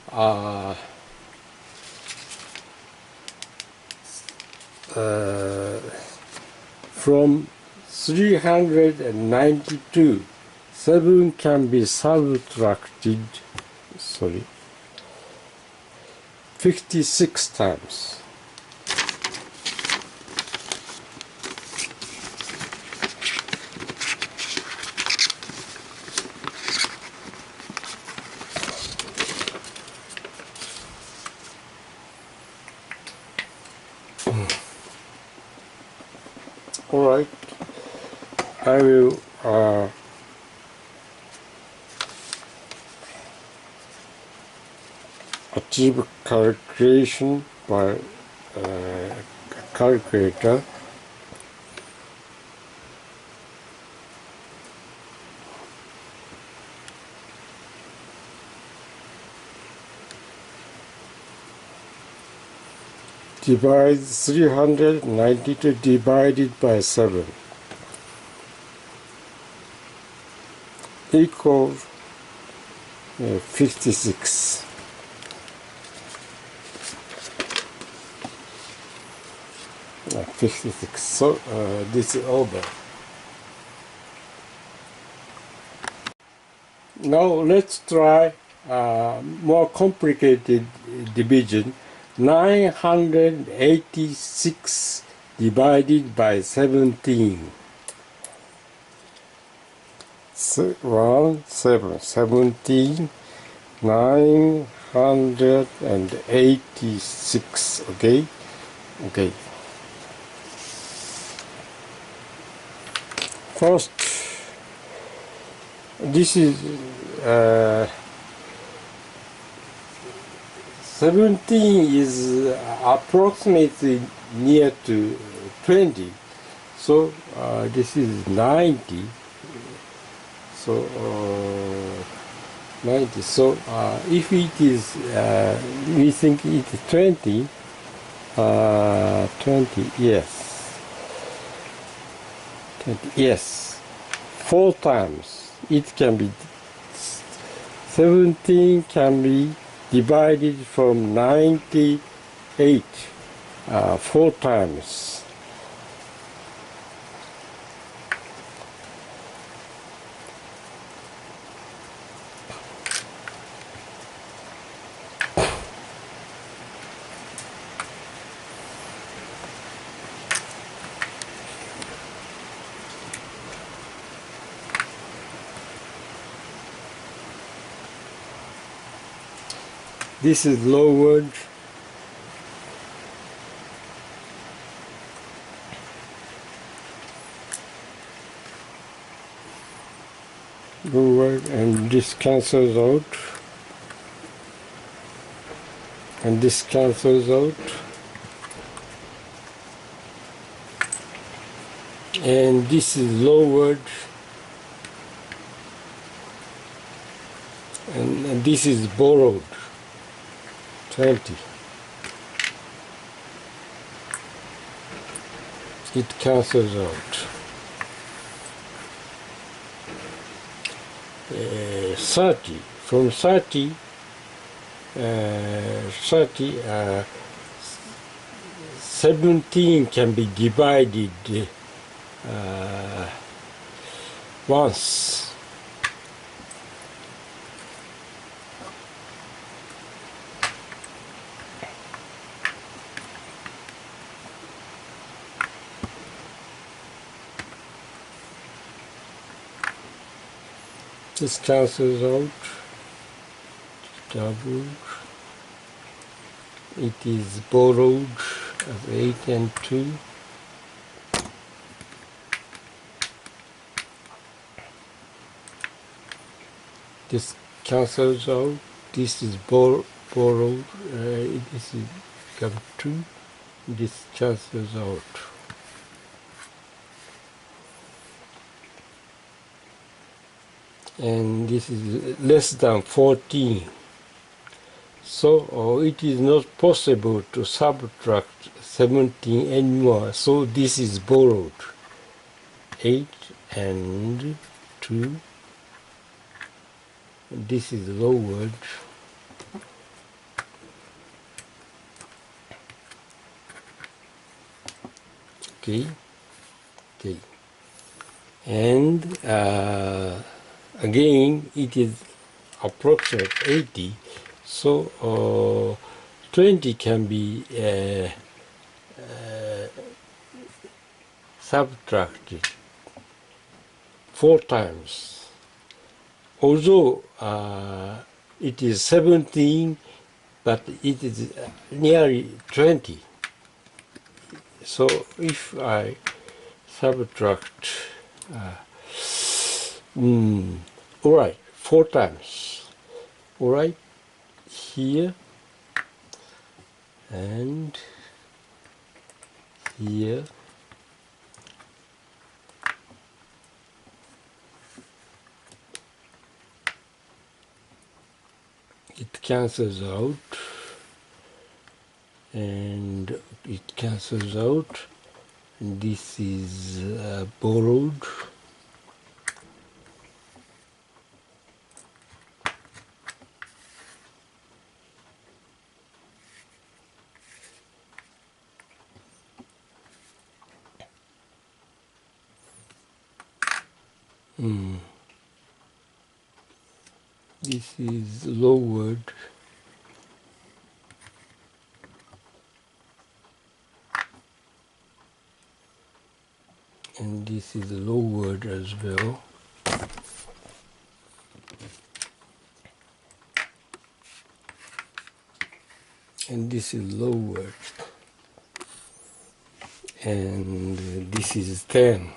from 392, 7 can be subtracted, 56 times. All right, I will achieve calculation by calculator. Divide 392 divided by 7 equals 56. So this is over. Now let's try more complicated division. 986 divided by 17. 17, 986. Okay. First, this is 17 is approximately near to 20, so this is 90. So 90. So if it is, we think it is 20. 20. Yes. 20. Yes. 4 times. It can be 17 can be divided from 98 4 times. This is lowered. Lowered, and this cancels out. And this cancels out. And this is lowered. And this is borrowed. 20. It cancels out. 30. From 30, 17 can be divided once. This cancels out, doubled, it is borrowed as 8 and 2. This cancels out, this is borrowed, this is become 2, this cancels out. And this is less than 14. So it is not possible to subtract 17 anymore. So this is borrowed. 8 and 2. This is lowered. Okay. Okay. And again, it is approximate 80, so 20 can be subtracted 4 times. Although it is 17, but it is nearly 20. So if I subtract alright, 4 times. Alright, here and here. It cancels out, and it cancels out. And this is borrowed. This is lowered. And this is lowered as well. And this is lowered. And this is 10.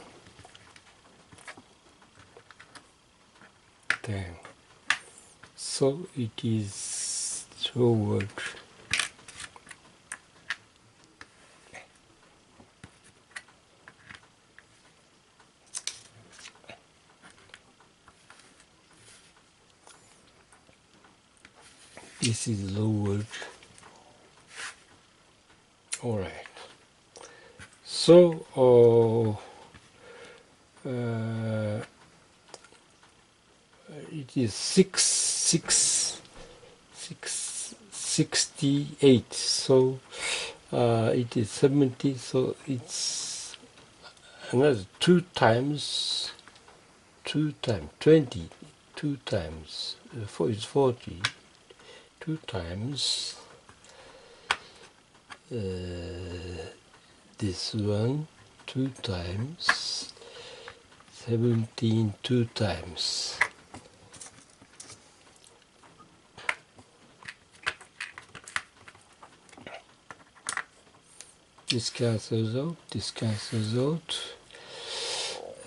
10. So it is lowered. This is lowered. All right. So it is 668, so it is 70, so it's another 2 times 20, 2 times 4 is 40, 2 times this one, 2 times 17, 2 times. This cancels out,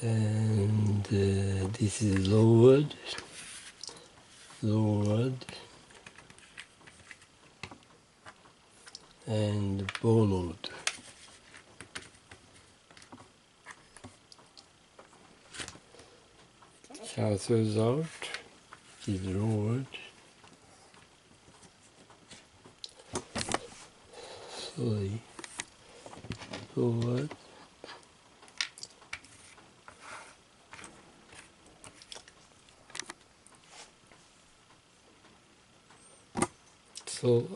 and this is lowered, and borrowed. Cancels out, is lowered, lowered, so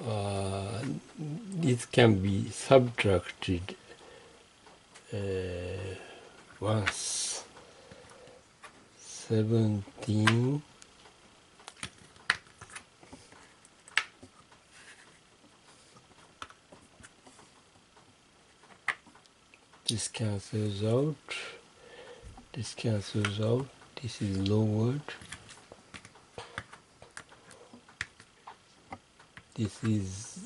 this can be subtracted once. 17 this cancels out, this is lowered, this is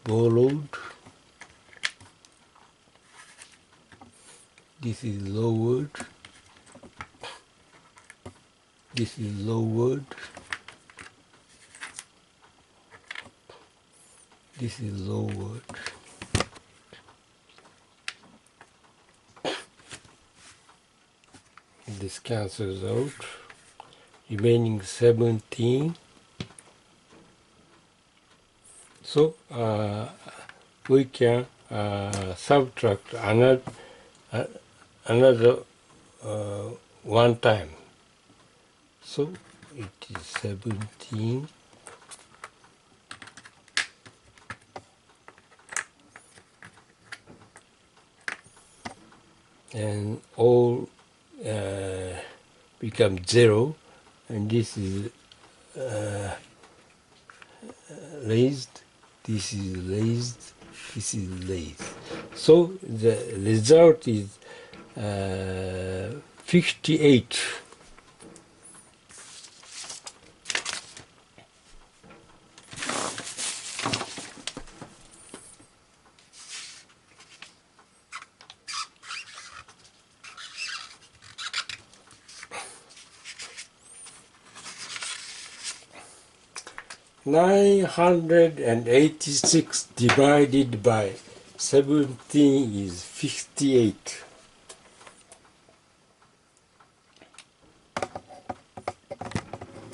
borrowed, this is lowered, this is lowered, this is lowered. This cancels out, remaining 17. So we can subtract another 1 time. So it is 17 and all become 0, and this is raised, this is raised, this is raised. So the result is 58. (986) divided by 17 is 58.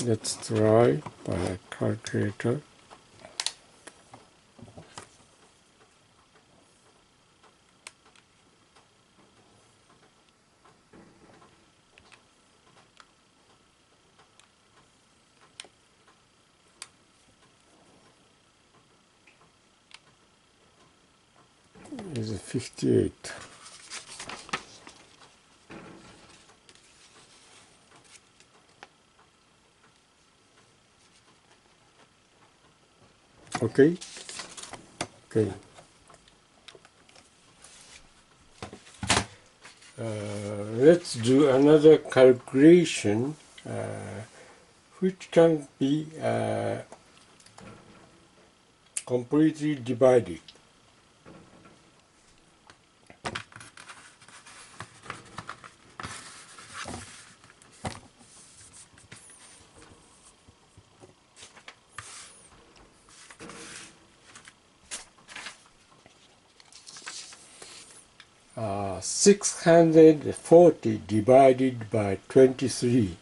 Let's try by a calculator. Is 58. Okay. Let's do another calculation which can be completely divided. Uh, 640 divided by 23.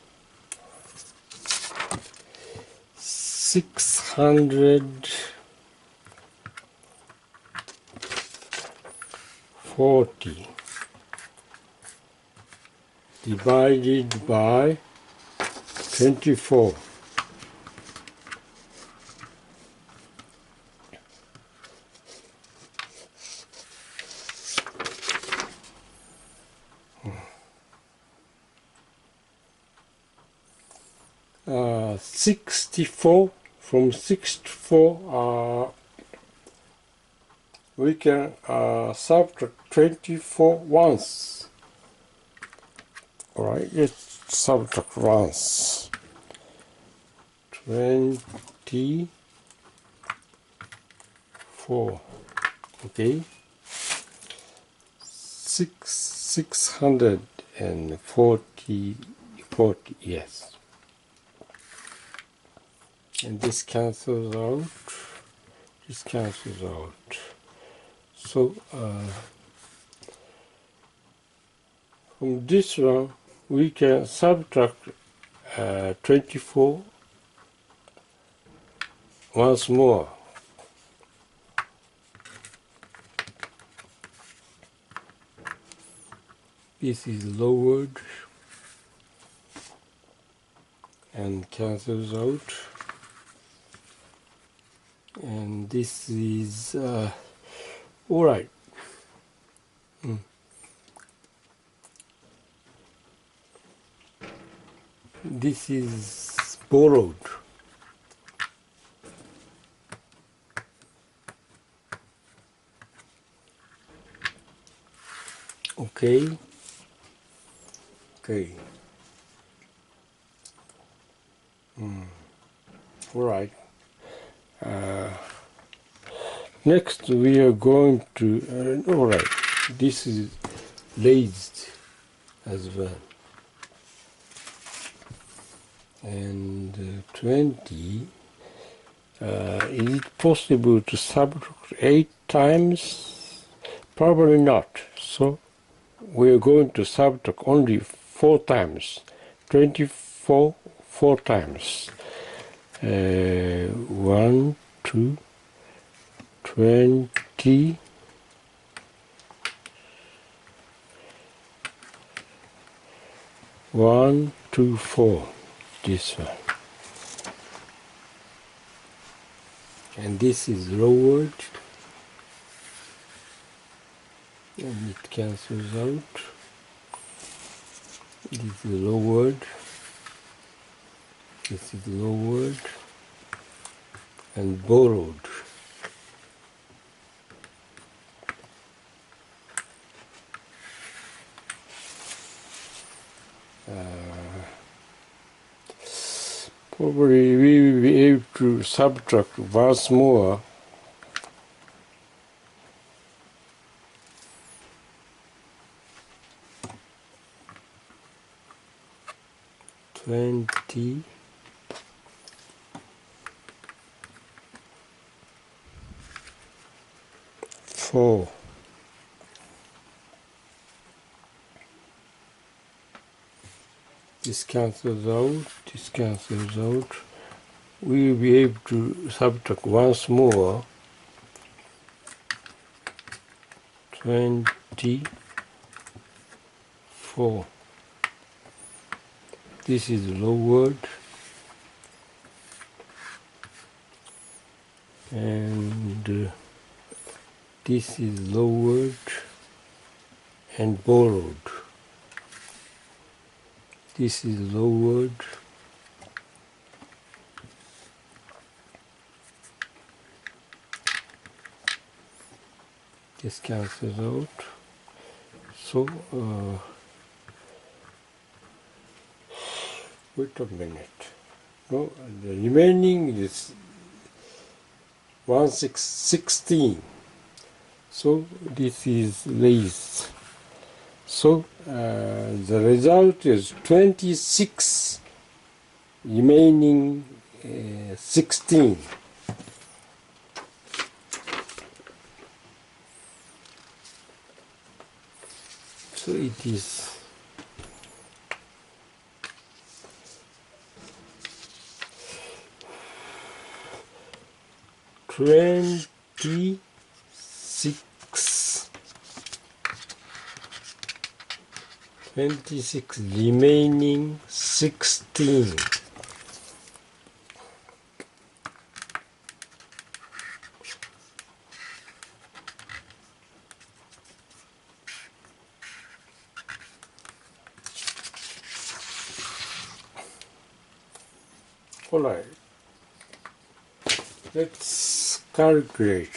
640 divided by 24. Uh, 64. From 64, we can subtract 24 once. Alright, let's subtract once. 24. Okay. 640. Yes. And this cancels out. This cancels out. So from this one we can subtract 24 once more. This is lowered and cancels out. And this is alright. This is borrowed. Okay. Okay. Alright. Next we are going to, alright, this is raised as well. And 20, is it possible to subtract 8 times? Probably not. So we are going to subtract only 4 times. 24 4 times. 1, 2, 20, 1, 2, 4. This one. And this is lowered. And it cancels out. This is lowered. This is lowered and borrowed. Probably we will be able to subtract once more. $24. This cancels out, this cancels out. We will be able to subtract once more. 24. This is lowered. And this is lowered and borrowed. This is lowered this cancels out. So wait a minute. No, the remaining is 16. So this is raised. So the result is 26, remaining 16. So it is 26 remaining 16. Alright, let's calculate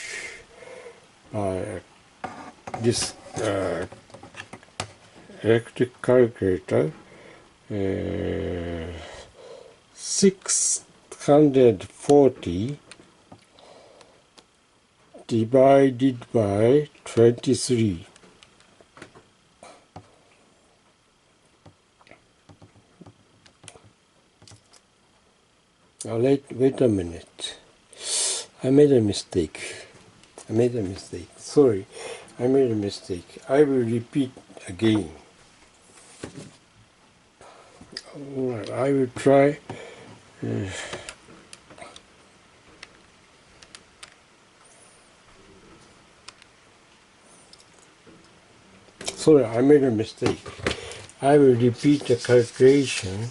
this electric calculator. 640 divided by 23. Now wait a minute. I made a mistake. Sorry, I made a mistake. I will repeat again. Alright, I will try. Sorry, I made a mistake. I will repeat the calculation.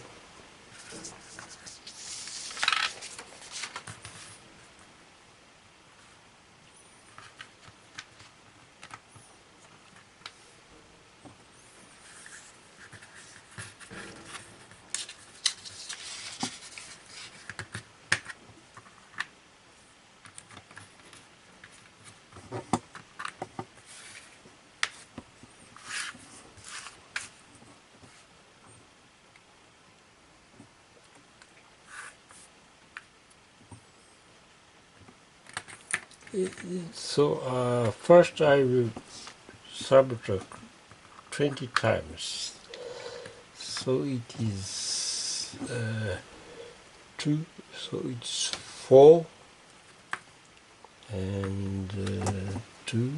So first I will subtract 20 times. So it is 2, so it's 4 and 2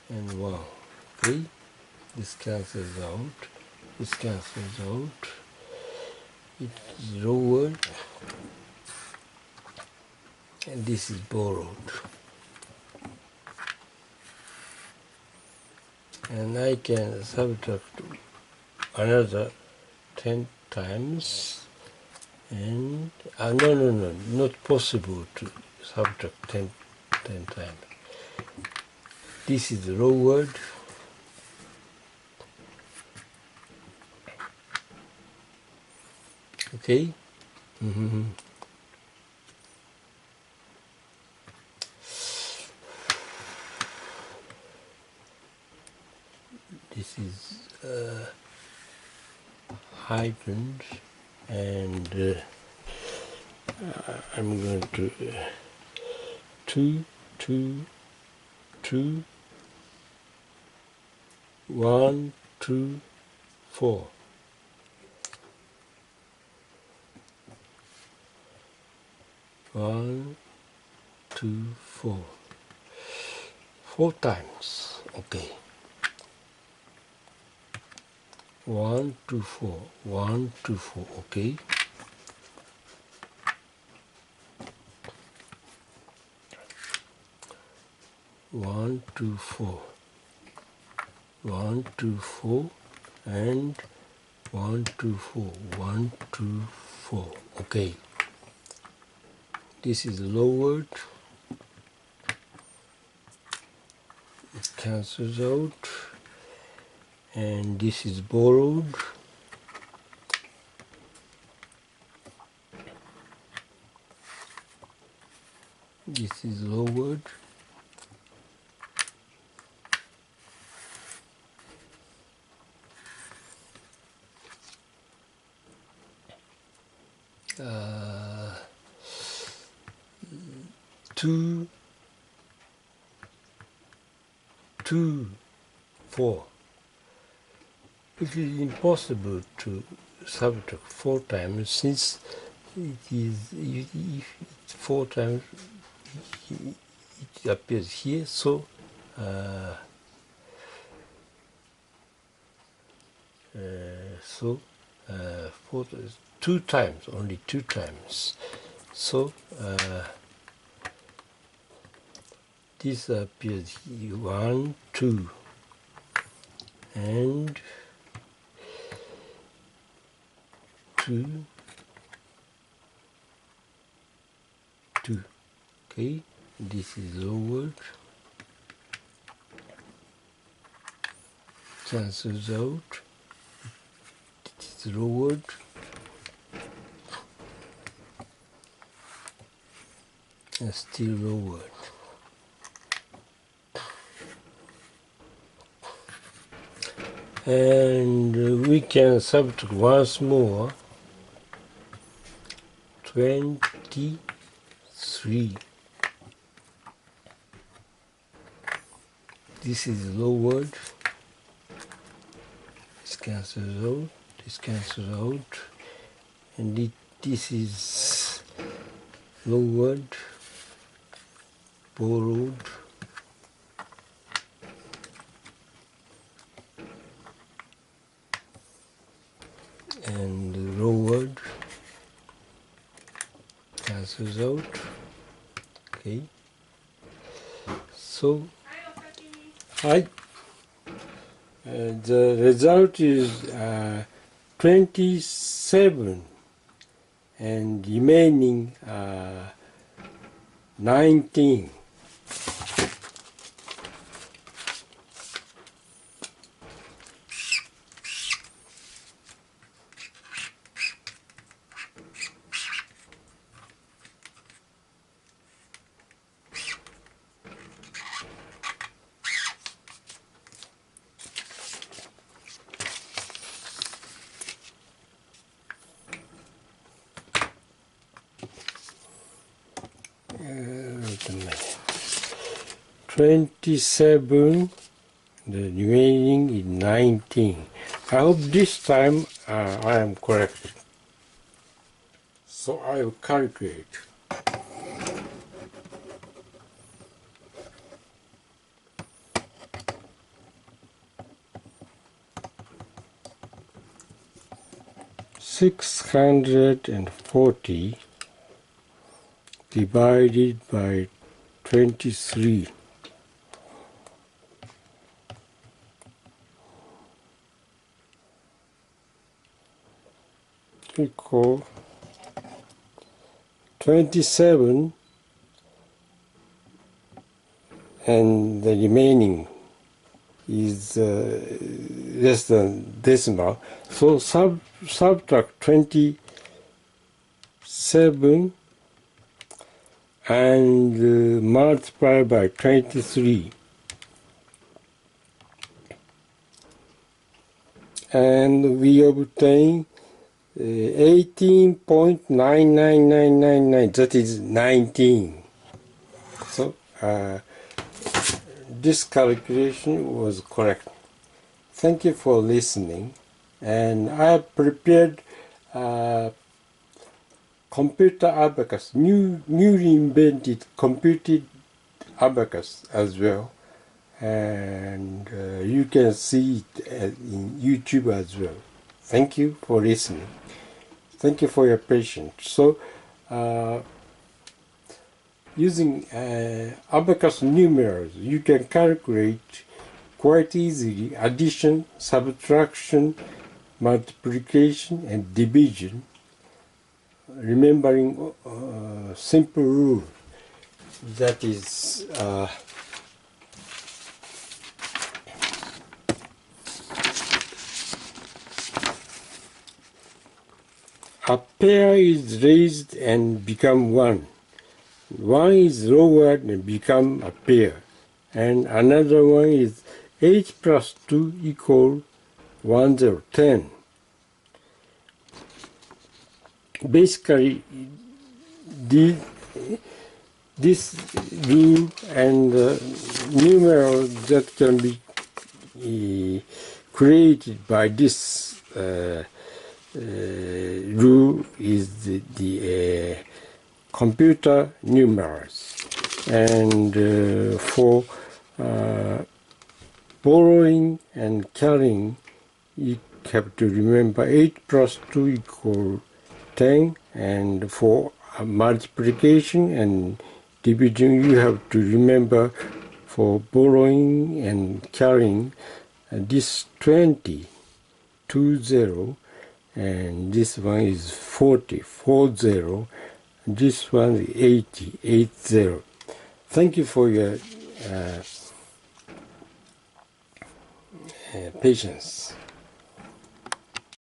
and 1. Okay, this cancels out. This cancels out. It's lowered. And this is borrowed. And I can subtract another 10 times. And no, not possible to subtract 10 times. This is lowered. Okay. This is heightened, and I'm going to 2, 2, 2, 1, 2, 4. One, 2, 4. 4 times. Okay. 1, 2, 4. 1, 2, 4. Okay. One, 2, 4. 1, 2, 4, and 1, 2, 4. 1, 2, 4. Okay. This is lowered. It cancels out. And this is borrowed. This is lowered. Two, 4. It is impossible to subtract 4 times, since it is, if it's 4 times it appears here, so 2 times, only 2 times. So this appears here, 1, 2, and 2, 2. Okay, this is lowered, cancels out, it is lowered, still lowered. And we can subtract once more 23. This is lowered. This cancels out. This cancels out. And this is lowered, borrowed, and lowered, cancels out. Okay. So, the result is 27 and remaining 19. Wait a minute. 27, the remaining is 19. I hope this time I am correct. So I will calculate. $640 divided by 23. Equal 27 and the remaining is less than decimal. So subtract 27 and multiply by 23. And we obtain 18.99999, that is 19. So this calculation was correct. Thank you for listening. And I have prepared computer abacus, newly invented computer abacus as well. And you can see it in YouTube as well. Thank you for listening. Thank you for your patience. So, using Abacus numerals, you can calculate quite easily addition, subtraction, multiplication, and division, remembering simple rule, that is a pair is raised and become one. One is lowered and become a pair. And another one is 8 plus 2 equal 10. Basically, this rule and numeral that can be created by this rule is the computer numerals. And for borrowing and carrying, you have to remember 8 plus 2 equal 10, and for multiplication and division, you have to remember for borrowing and carrying this 20, 20, and this one is 40, 40, this one is 80, 80. Thank you for your patience.